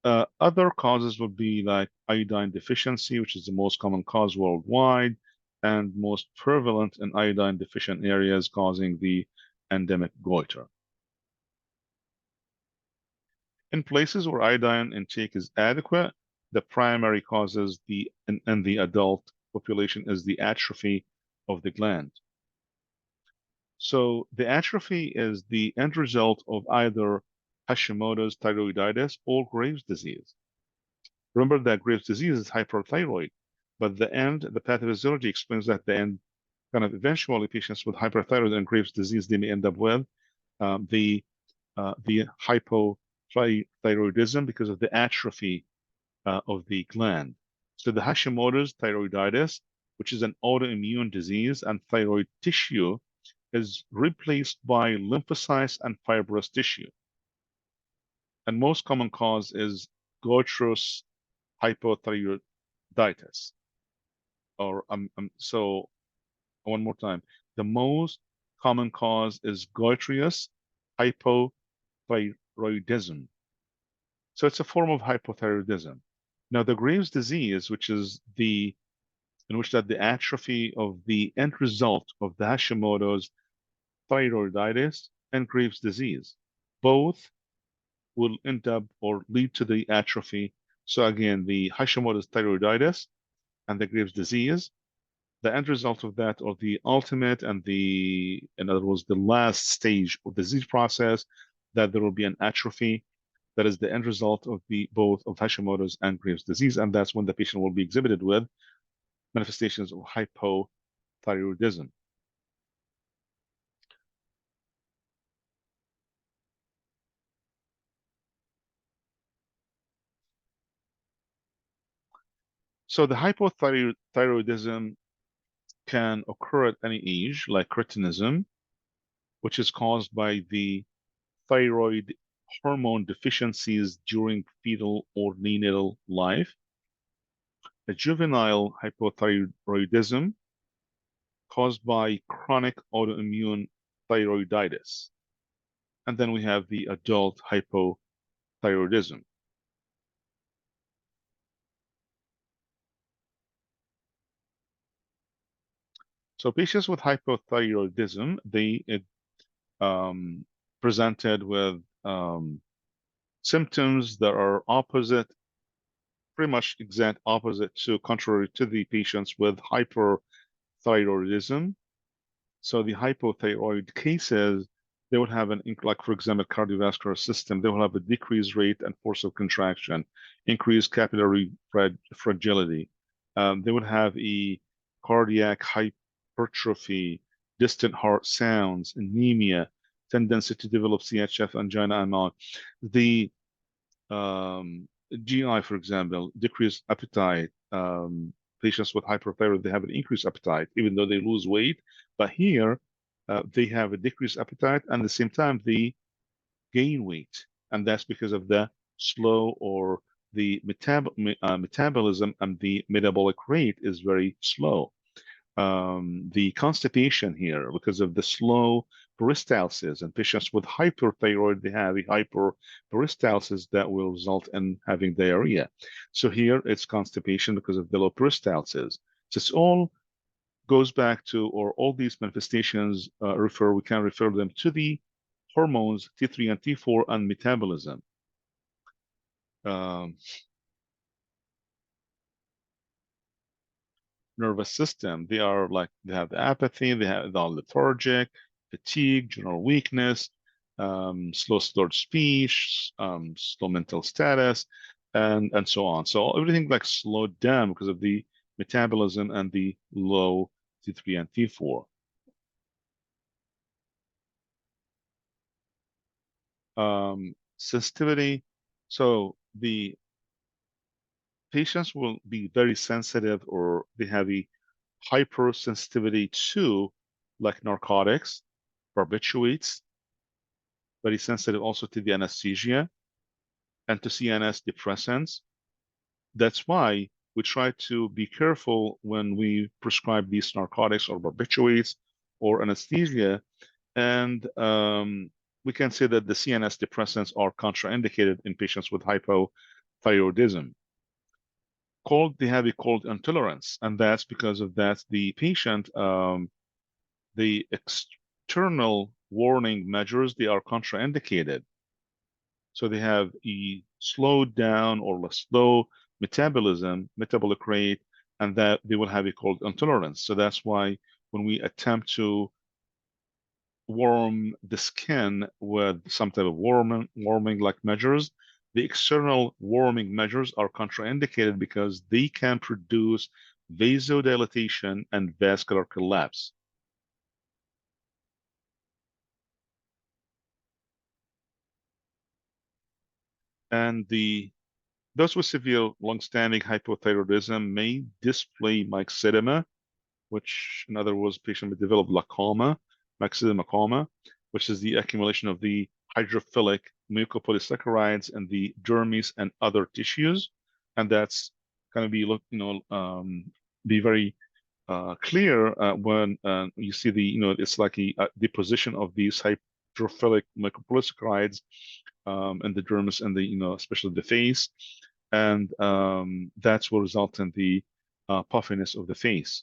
Other causes would be like iodine deficiency, which is the most common cause worldwide and most prevalent in iodine deficient areas, causing the endemic goiter. In places where iodine intake is adequate, the primary causes in the adult population is the atrophy of the gland. So the atrophy is the end result of either Hashimoto's thyroiditis or Graves' disease. Remember that Graves' disease is hyperthyroid, but the pathophysiology explains that the end, kind of eventually patients with hyperthyroid and Graves' disease, they may end up with the hypothyroidism because of the atrophy of the gland. So the Hashimoto's thyroiditis, which is an autoimmune disease, and thyroid tissue is replaced by lymphocytes and fibrous tissue. And most common cause is goitrous hypothyroiditis. Or so one more time, the most common cause is goitrous hypothyroidism. So it's a form of hypothyroidism. Now, the Graves' disease, which is in which that the atrophy of the end result of the Hashimoto's thyroiditis and Graves' disease, both will end up or lead to the atrophy. So again, the Hashimoto's thyroiditis and the Graves' disease, the end result of that, or the ultimate and in other words, the last stage of the disease process, that there will be an atrophy. That is the end result of both of Hashimoto's and Graves' disease, and that's when the patient will be exhibited with manifestations of hypothyroidism. So the hypothyroidism can occur at any age, like cretinism, which is caused by the thyroid hormone deficiencies during fetal or neonatal life, a juvenile hypothyroidism caused by chronic autoimmune thyroiditis. And then we have the adult hypothyroidism. So patients with hypothyroidism, they presented with symptoms that are opposite, pretty much exact opposite to, contrary to the patients with hyperthyroidism. So the hypothyroid cases, they would have like for example, cardiovascular system, they will have a decreased rate and force of contraction, increased capillary fragility. They would have a cardiac hypertrophy, distant heart sounds, anemia, tendency to develop CHF, angina, and all. The GI, for example, decreased appetite. Patients with hyperthyroid, they have an increased appetite, even though they lose weight. But here, they have a decreased appetite, and at the same time, they gain weight. And that's because of the slow or the metabolism and the metabolic rate is very slow. The constipation here, because of the slow peristalsis, and patients with hyperthyroid, they have a hyperperistalsis that will result in having diarrhea. So here it's constipation because of the low peristalsis. So it's all goes back to, or all these manifestations we can refer them to the hormones T3 and T4 and metabolism. Um, Nervous system, they are like, they have the apathy, they have the lethargic, fatigue, general weakness, slow slurred speech, slow mental status, and so on. So everything like slowed down because of the metabolism and the low T3 and T4. Sensitivity. So the patients will be very sensitive, or they have a hypersensitivity to like narcotics, barbiturates, very sensitive also to the anesthesia and to CNS depressants. That's why we try to be careful when we prescribe these narcotics or barbiturates or anesthesia. And we can say that the CNS depressants are contraindicated in patients with hypothyroidism. They have a cold intolerance, and that's because of that the patient, the external warning measures, they are contraindicated. So they have a slowed down or a slow metabolic rate, and that they will have a cold intolerance. So that's why when we attempt to warm the skin with some type of warming like measures, the external warming measures are contraindicated because they can produce vasodilatation and vascular collapse. And those with severe long-standing hypothyroidism may display myxedema, which in other words, patient may develop glaucoma, myxedema coma, which is the accumulation of the hydrophilic mucopolysaccharides in the dermis and other tissues. And that's going to be very clear when you see it's like a deposition of these hydrophilic mucopolysaccharides in the dermis and especially the face. And that's what result in the puffiness of the face.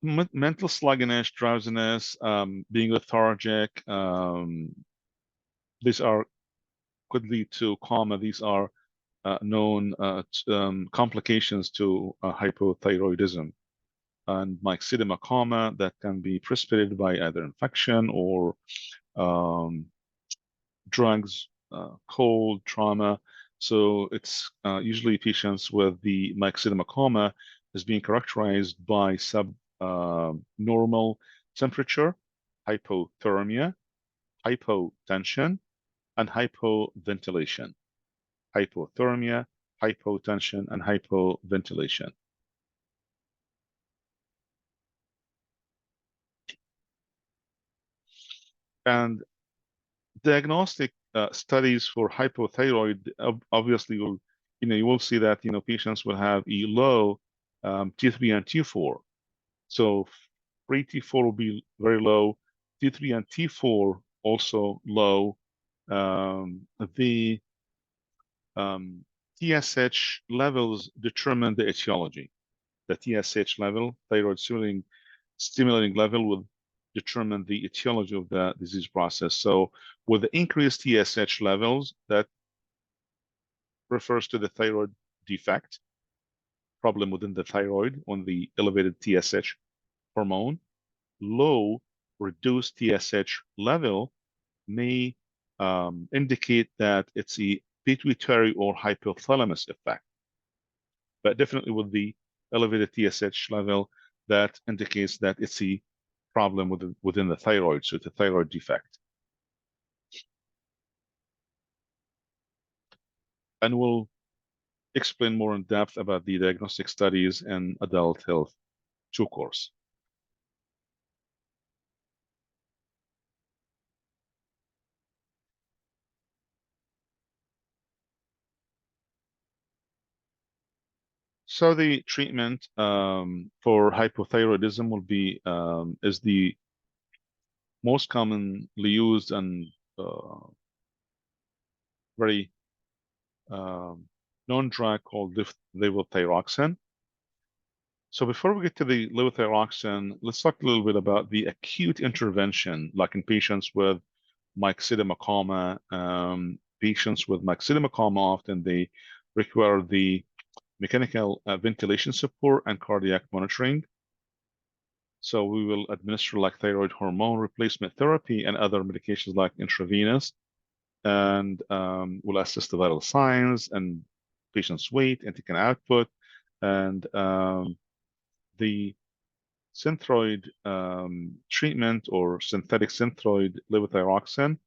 Mental sluggishness, drowsiness, being lethargic, these could lead to coma. These are known complications to hypothyroidism. And myxedema coma that can be precipitated by either infection or drugs, cold, trauma. So it's usually patients with the myxedema coma is being characterized by subnormal temperature, hypothermia, hypotension, and hypoventilation. Hypothermia, hypotension, and hypoventilation. And diagnostic studies for hypothyroid obviously will, you will see that, patients will have a low T3 and T4. So free T4 will be very low, T3 and T4 also low. The TSH levels determine the etiology. The TSH level, thyroid stimulating level, will determine the etiology of the disease process. So with the increased TSH levels, that refers to the thyroid defect, problem within the thyroid on the elevated TSH hormone. Low, reduced TSH level may indicate that it's a pituitary or hypothalamus effect. But definitely with the elevated TSH level, that indicates that it's a problem within the thyroid, so it's a thyroid defect. And we'll explain more in depth about the diagnostic studies in adult health 2 course. So the treatment for hypothyroidism will be is the most commonly used and very known drug called levothyroxine. So before we get to the levothyroxine, let's talk a little bit about the acute intervention, like in patients with myxedema coma. Patients with myxedema coma, often they require the mechanical ventilation support and cardiac monitoring. So we will administer like thyroid hormone replacement therapy and other medications like intravenous, and will assess the vital signs and patient's weight, antigen output, and the synthroid treatment or synthetic synthroid levothyroxine.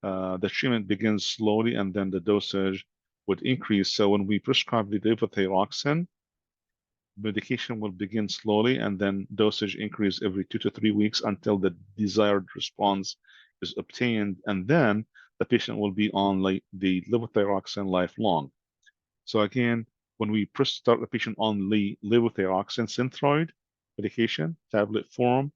The treatment begins slowly and then the dosage would increase. So when we prescribe the levothyroxine, medication will begin slowly and then dosage increase every 2 to 3 weeks until the desired response is obtained. And then the patient will be on the levothyroxine lifelong. So again, when we start the patient on the levothyroxine synthroid medication, tablet form,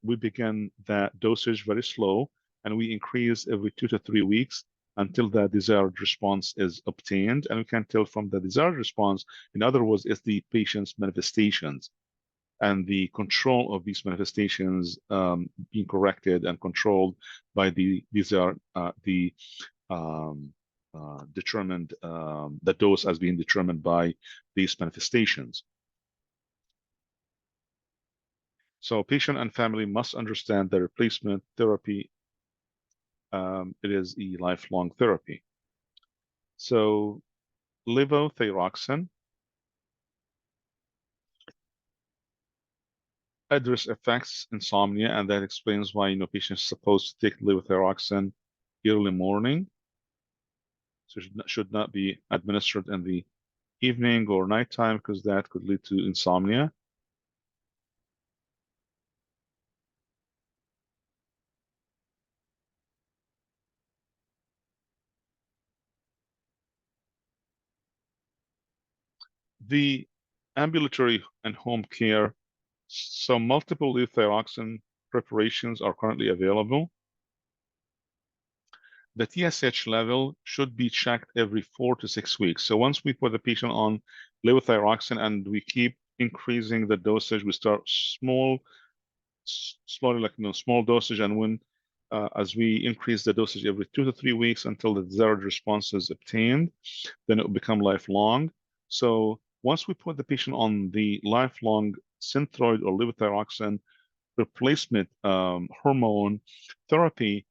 we begin that dosage very slow and we increase every 2 to 3 weeks until the desired response is obtained. And we can tell from the desired response, in other words, it's the patient's manifestations and the control of these manifestations being corrected and controlled by the determined, the dose as being determined by these manifestations. So patient and family must understand the replacement therapy. It is a lifelong therapy. So levothyroxine adverse effects insomnia, and that explains why patients are supposed to take levothyroxine early morning. So should not be administered in the evening or nighttime because that could lead to insomnia. The ambulatory and home care, so multiple levothyroxine preparations are currently available. The TSH level should be checked every 4 to 6 weeks. So once we put the patient on levothyroxine and we keep increasing the dosage, we start slowly, like small dosage, and when as we increase the dosage every 2 to 3 weeks until the desired response is obtained, then it will become lifelong. So once we put the patient on the lifelong synthroid or levothyroxine replacement hormone therapy,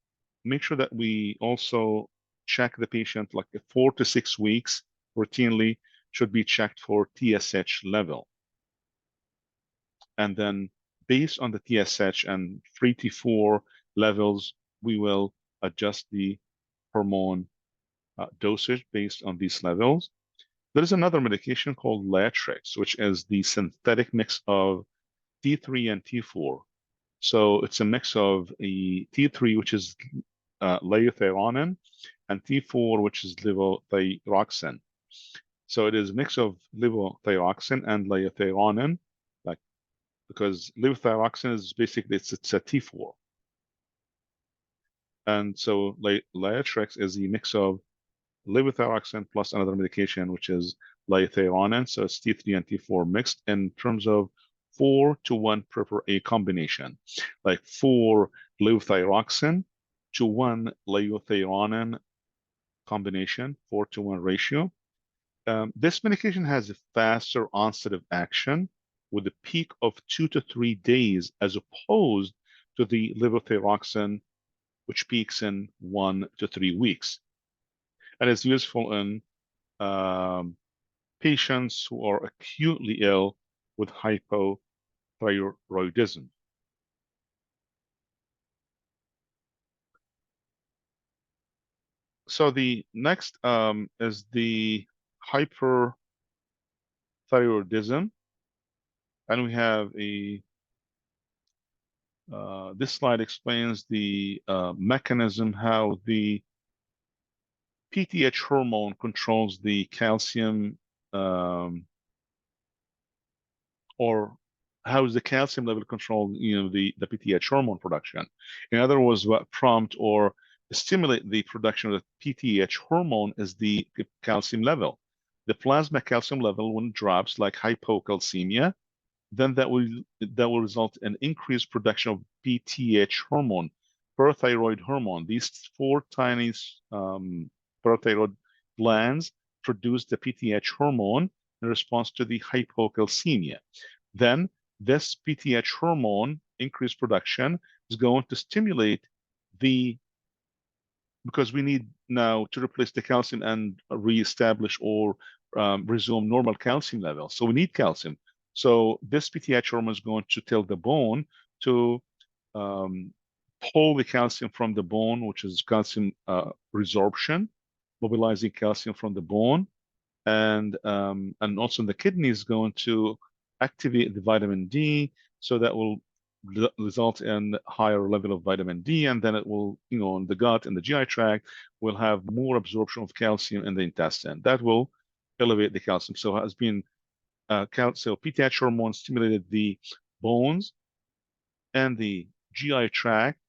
make sure that we also check the patient like 4 to 6 weeks routinely, should be checked for TSH level. And then based on the TSH and free T4 levels, we will adjust the hormone dosage based on these levels. There is another medication called Latrix, which is the synthetic mix of T3 and T4. So it's a mix of a T3, which is liothyronin, and T4, which is levothyroxine. So it is a mix of levothyroxine and liothyronin, like, because levothyroxine is basically it's a T4. And so Liotrex is a mix of levothyroxine plus another medication, which is liothyronin. So it's T3 and T4 mixed in terms of 4-to-1 a combination, like 4 levothyroxine to 1 liothyronin combination, 4-to-1 ratio. This medication has a faster onset of action with a peak of 2 to 3 days as opposed to the levothyroxine, which peaks in 1 to 3 weeks. And it's useful in patients who are acutely ill with hypothyroidism. So the next is the hyperthyroidism. And we have this slide explains the mechanism, how the PTH hormone controls the calcium, or how is the calcium level controlled, the PTH hormone production. In other words, what prompt or stimulate the production of the PTH hormone is the calcium level. The plasma calcium level, when it drops, like hypocalcemia, then that will result in increased production of PTH hormone, parathyroid hormone. These 4 tiny parathyroid glands produce the PTH hormone in response to the hypocalcemia. Then this PTH hormone increased production is going to stimulate because we need now to replace the calcium and reestablish or resume normal calcium levels. So we need calcium. So this PTH hormone is going to tell the bone to pull the calcium from the bone, which is calcium resorption, mobilizing calcium from the bone, and also the kidney is going to activate the vitamin D, so that will result in higher level of vitamin D, and then it will, in the gut and the GI tract, will have more absorption of calcium in the intestine. That will elevate the calcium. So has been so PTH hormone stimulated the bones and the GI tract,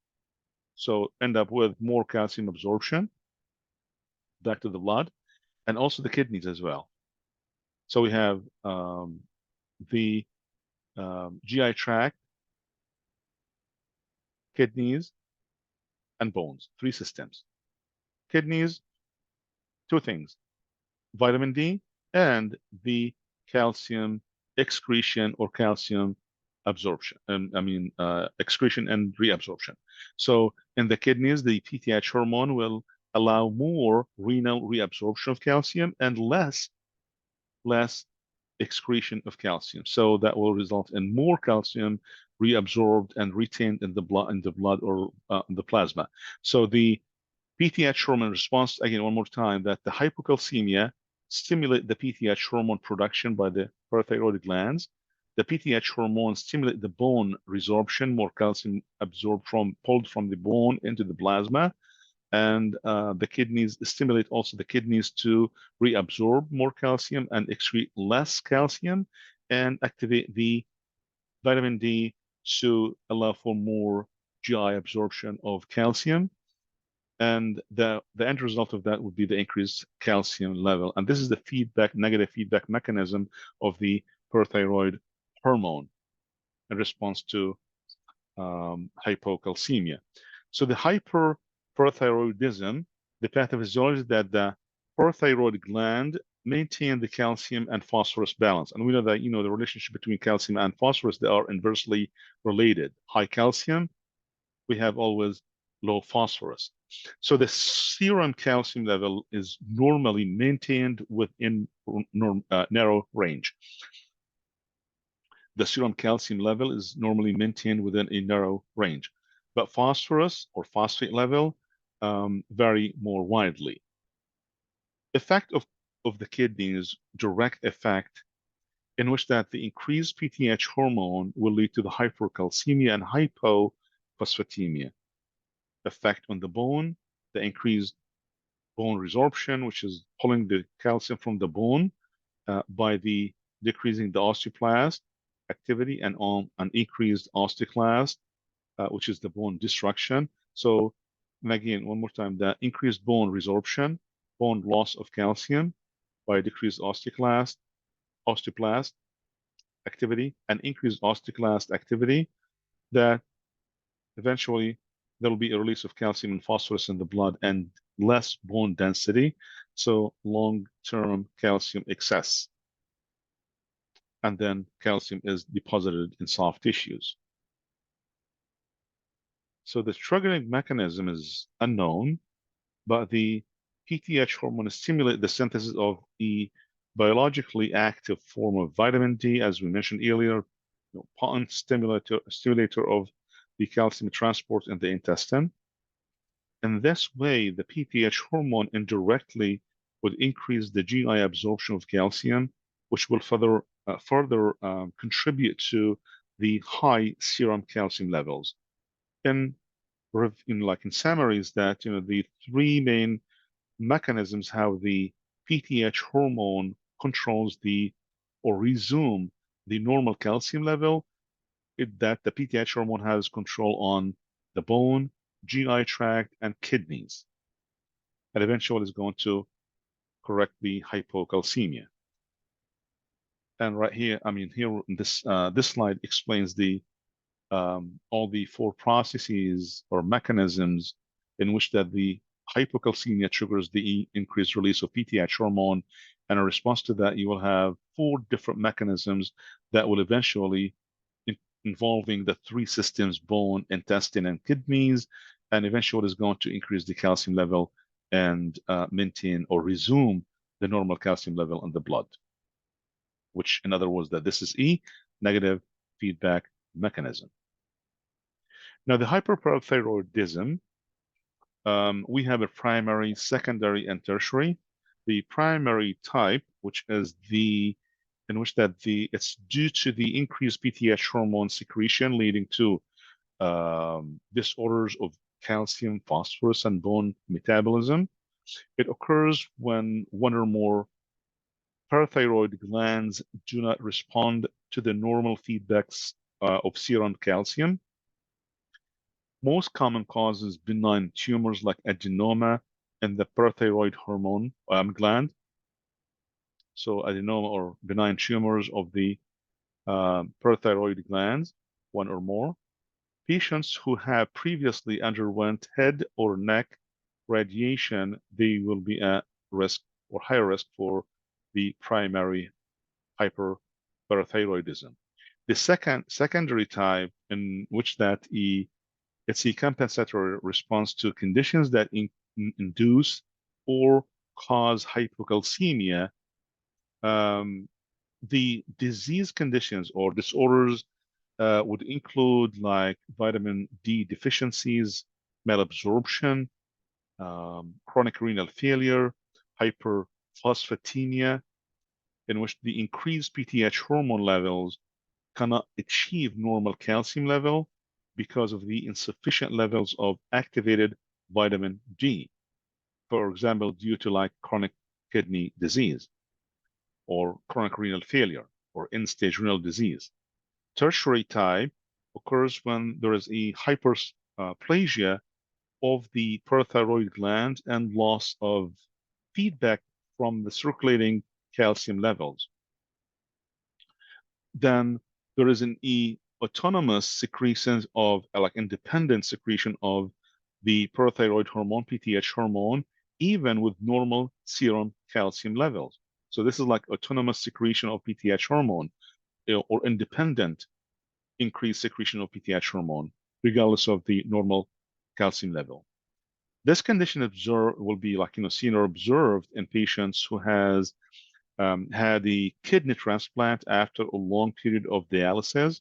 so end up with more calcium absorption back to the blood, and also the kidneys as well. So we have the GI tract, kidneys, and bones, 3 systems. Kidneys, 2 things, vitamin D and the calcium excretion or calcium absorption, excretion and reabsorption. So in the kidneys, the PTH hormone will allow more renal reabsorption of calcium and less excretion of calcium. So that will result in more calcium reabsorbed and retained in the blood or the plasma. So the PTH hormone response, again, one more time, that the hypocalcemia stimulate the PTH hormone production by the parathyroid glands. The PTH hormone stimulate the bone resorption, more calcium pulled from the bone into the plasma. And the kidneys stimulate also the kidneys to reabsorb more calcium and excrete less calcium, and activate the vitamin D to allow for more GI absorption of calcium. And the end result of that would be the increased calcium level. And this is the negative feedback mechanism of the parathyroid hormone in response to hypocalcemia. So the hyperparathyroidism, the pathophysiology is that the parathyroid gland maintain the calcium and phosphorus balance. And we know that, the relationship between calcium and phosphorus, they are inversely related. High calcium, we have always low phosphorus. So the serum calcium level is normally maintained within narrow range. The serum calcium level is normally maintained within a narrow range, but phosphorus or phosphate level vary more widely. Effect of the kidneys, direct effect in which that the increased PTH hormone will lead to the hypercalcemia and hypophosphatemia. Effect on the bone, the increased bone resorption, which is pulling the calcium from the bone by the decreasing the osteoblast activity, and on an increased osteoclast, which is the bone destruction. So, and again, one more time, the increased bone resorption, bone loss of calcium by decreased osteoclast activity, and increased osteoclast activity, that eventually there will be a release of calcium and phosphorus in the blood and less bone density, so long-term calcium excess. And then calcium is deposited in soft tissues. So the triggering mechanism is unknown, but the PTH hormone stimulates the synthesis of a biologically active form of vitamin D, as we mentioned earlier, potent stimulator of the calcium transport in the intestine. In this way, the PTH hormone indirectly would increase the GI absorption of calcium, which will further contribute to the high serum calcium levels. In summary, is that the three main mechanisms how the PTH hormone controls or resume the normal calcium level, that the PTH hormone has control on the bone, GI tract, and kidneys, and eventually is going to correct the hypocalcemia. And right here, here this slide explains all the four processes or mechanisms in which that the hypocalcemia triggers the increased release of PTH hormone, and in response to that, you will have four different mechanisms that will eventually involving the three systems, bone, intestine, and kidneys, and eventually is going to increase the calcium level and maintain or resume the normal calcium level in the blood, which in other words, that this is a negative feedback mechanism. Now, the hyperparathyroidism, we have a primary, secondary, and tertiary. The primary type, which is it's due to the increased PTH hormone secretion, leading to disorders of calcium, phosphorus, and bone metabolism. It occurs when one or more parathyroid glands do not respond to the normal feedbacks of serum calcium. Most common causes benign tumors like adenoma in the parathyroid hormone gland. So adenoma or benign tumors of the parathyroid glands, one or more. Patients who have previously underwent head or neck radiation, they will be at risk or higher risk for the primary hyperparathyroidism. The secondary type, in which that it's a compensatory response to conditions that induce or cause hypocalcemia. The disease conditions or disorders would include like vitamin D deficiencies, malabsorption, chronic renal failure, hyperphosphatemia, in which the increased PTH hormone levels cannot achieve normal calcium level because of the insufficient levels of activated vitamin D, for example, due to like chronic kidney disease or chronic renal failure or end-stage renal disease. Tertiary type occurs when there is a hyperplasia of the parathyroid gland and loss of feedback from the circulating calcium levels. Then there is an autonomous secretion of like independent secretion of the parathyroid hormone, PTH hormone, even with normal serum calcium levels. So this is like autonomous secretion of PTH hormone, or independent increased secretion of PTH hormone, regardless of the normal calcium level. This condition will be like seen or observed in patients who has had a kidney transplant after a long period of dialysis,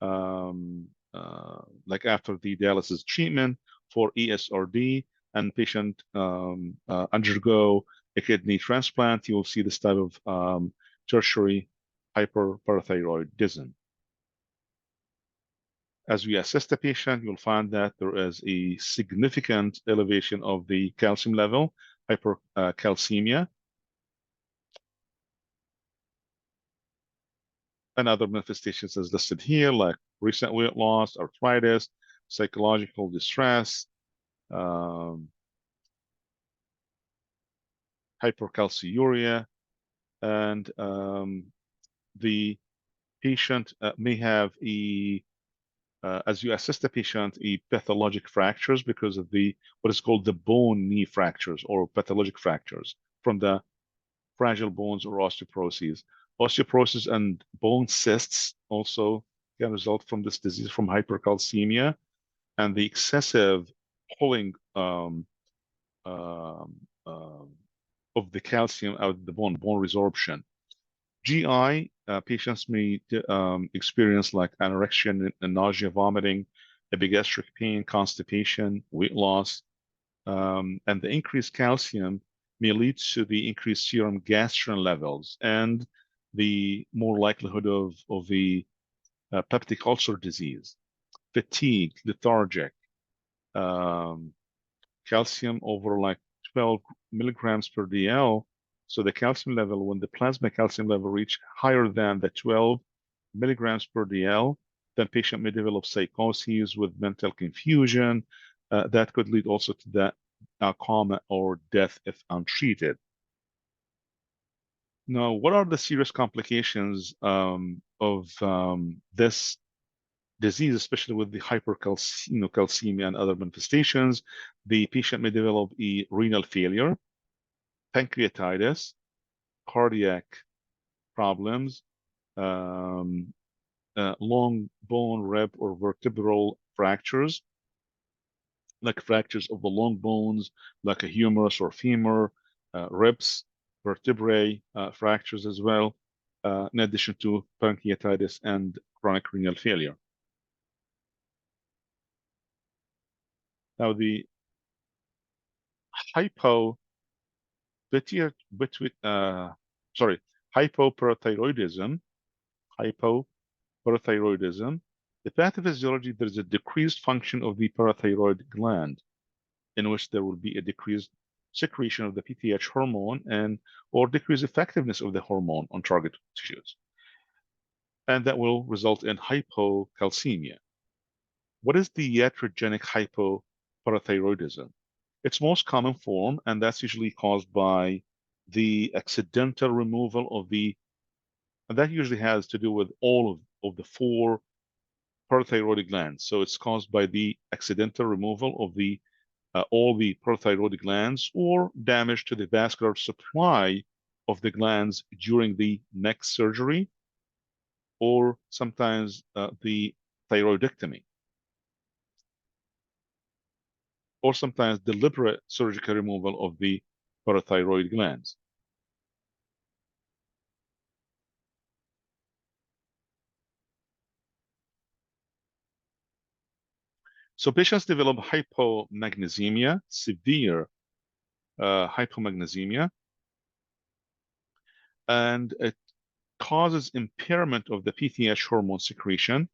like after the dialysis treatment for ESRD, and patient undergo a kidney transplant. You will see this type of tertiary hyperparathyroidism. As we assess the patient, you'll find that there is a significant elevation of the calcium level, hypercalcemia, and other manifestations as listed here, like recent weight loss, arthritis, psychological distress, um, hypercalciuria, and the patient may have as you assess the patient, pathologic fractures because of what is called the bone knee fractures or pathologic fractures from the fragile bones or osteoporosis. Osteoporosis and bone cysts also can result from this disease from hypercalcemia and the excessive pulling um, um, of the calcium out of the bone resorption. GI patients may experience like anorexia and nausea, vomiting, epigastric pain, constipation, weight loss, and the increased calcium may lead to the increased serum gastrin levels and the more likelihood of the peptic ulcer disease, fatigue, lethargic, um, calcium over like 12 milligrams per DL. So the calcium level, when the plasma calcium level reach higher than the 12 milligrams per DL, then patient may develop psychoses with mental confusion. That could lead also to that coma or death if untreated. Now, what are the serious complications of this disease, especially with the hypercalcemia and other manifestations? The patient may develop a renal failure, pancreatitis, cardiac problems, um, long bone, rib, or vertebral fractures, like fractures of the long bones, like a humerus or femur, ribs, vertebrae fractures as well, in addition to pancreatitis and chronic renal failure. Now, the hypo sorry, hypoparathyroidism, hypoparathyroidism, the pathophysiology, there's a decreased function of the parathyroid gland, in which there will be a decreased secretion of the PTH hormone and or decreased effectiveness of the hormone on target tissues. And that will result in hypocalcemia. What is the iatrogenic hypoparathyroidism? Its most common form, and that's usually caused by the accidental removal of and that usually has to do with all of the four parathyroid glands. So it's caused by the accidental removal of all the parathyroid glands or damage to the vascular supply of the glands during the neck surgery or sometimes the thyroidectomy or sometimes deliberate surgical removal of the parathyroid glands. So patients develop hypomagnesemia, severe hypomagnesemia, and it causes impairment of the PTH hormone secretion.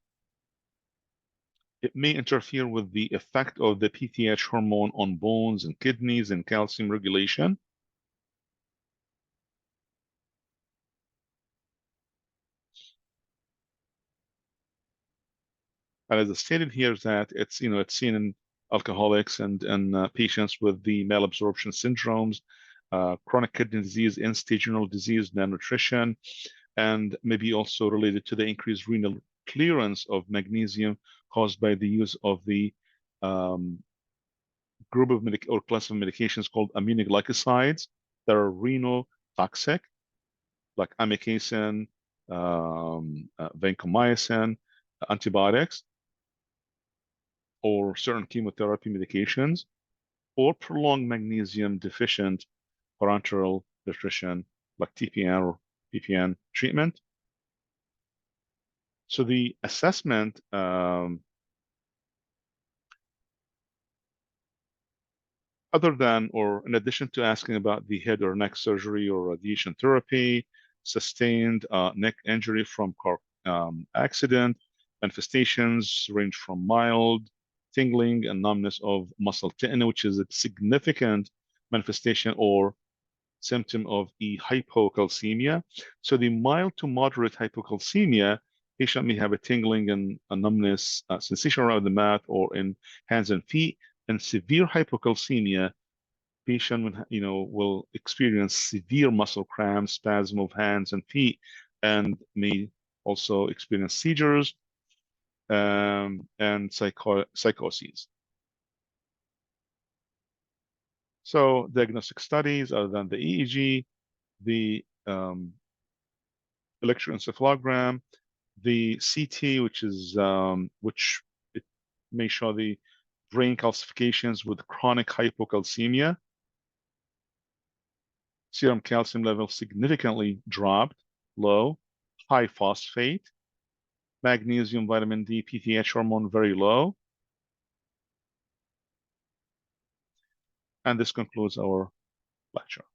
It may interfere with the effect of the PTH hormone on bones and kidneys and calcium regulation. And as I stated here, that it's seen in alcoholics and patients with the malabsorption syndromes, chronic kidney disease, end-stage renal disease, malnutrition, and maybe also related to the increased renal clearance of magnesium caused by the use of the group of or class of medications called aminoglycosides that are renal toxic, like amikacin, vancomycin, antibiotics, or certain chemotherapy medications, or prolonged magnesium deficient parenteral nutrition like TPN or PPN treatment. So the assessment other than or in addition to asking about the head or neck surgery or radiation therapy, sustained neck injury from car accident. Manifestations range from mild tingling and numbness of muscle tendon, which is a significant manifestation or symptom of hypocalcemia. So the mild to moderate hypocalcemia, patient may have a tingling and a numbness sensation around the mouth or in hands and feet. And severe hypocalcemia, patient will experience severe muscle cramps, spasm of hands and feet, and may also experience seizures and psychoses. So diagnostic studies other than the EEG, the electroencephalogram, the CT, which it may show the brain calcifications with chronic hypocalcemia. Serum calcium level significantly dropped, low, high phosphate, magnesium, vitamin D, PTH hormone very low. And this concludes our lecture.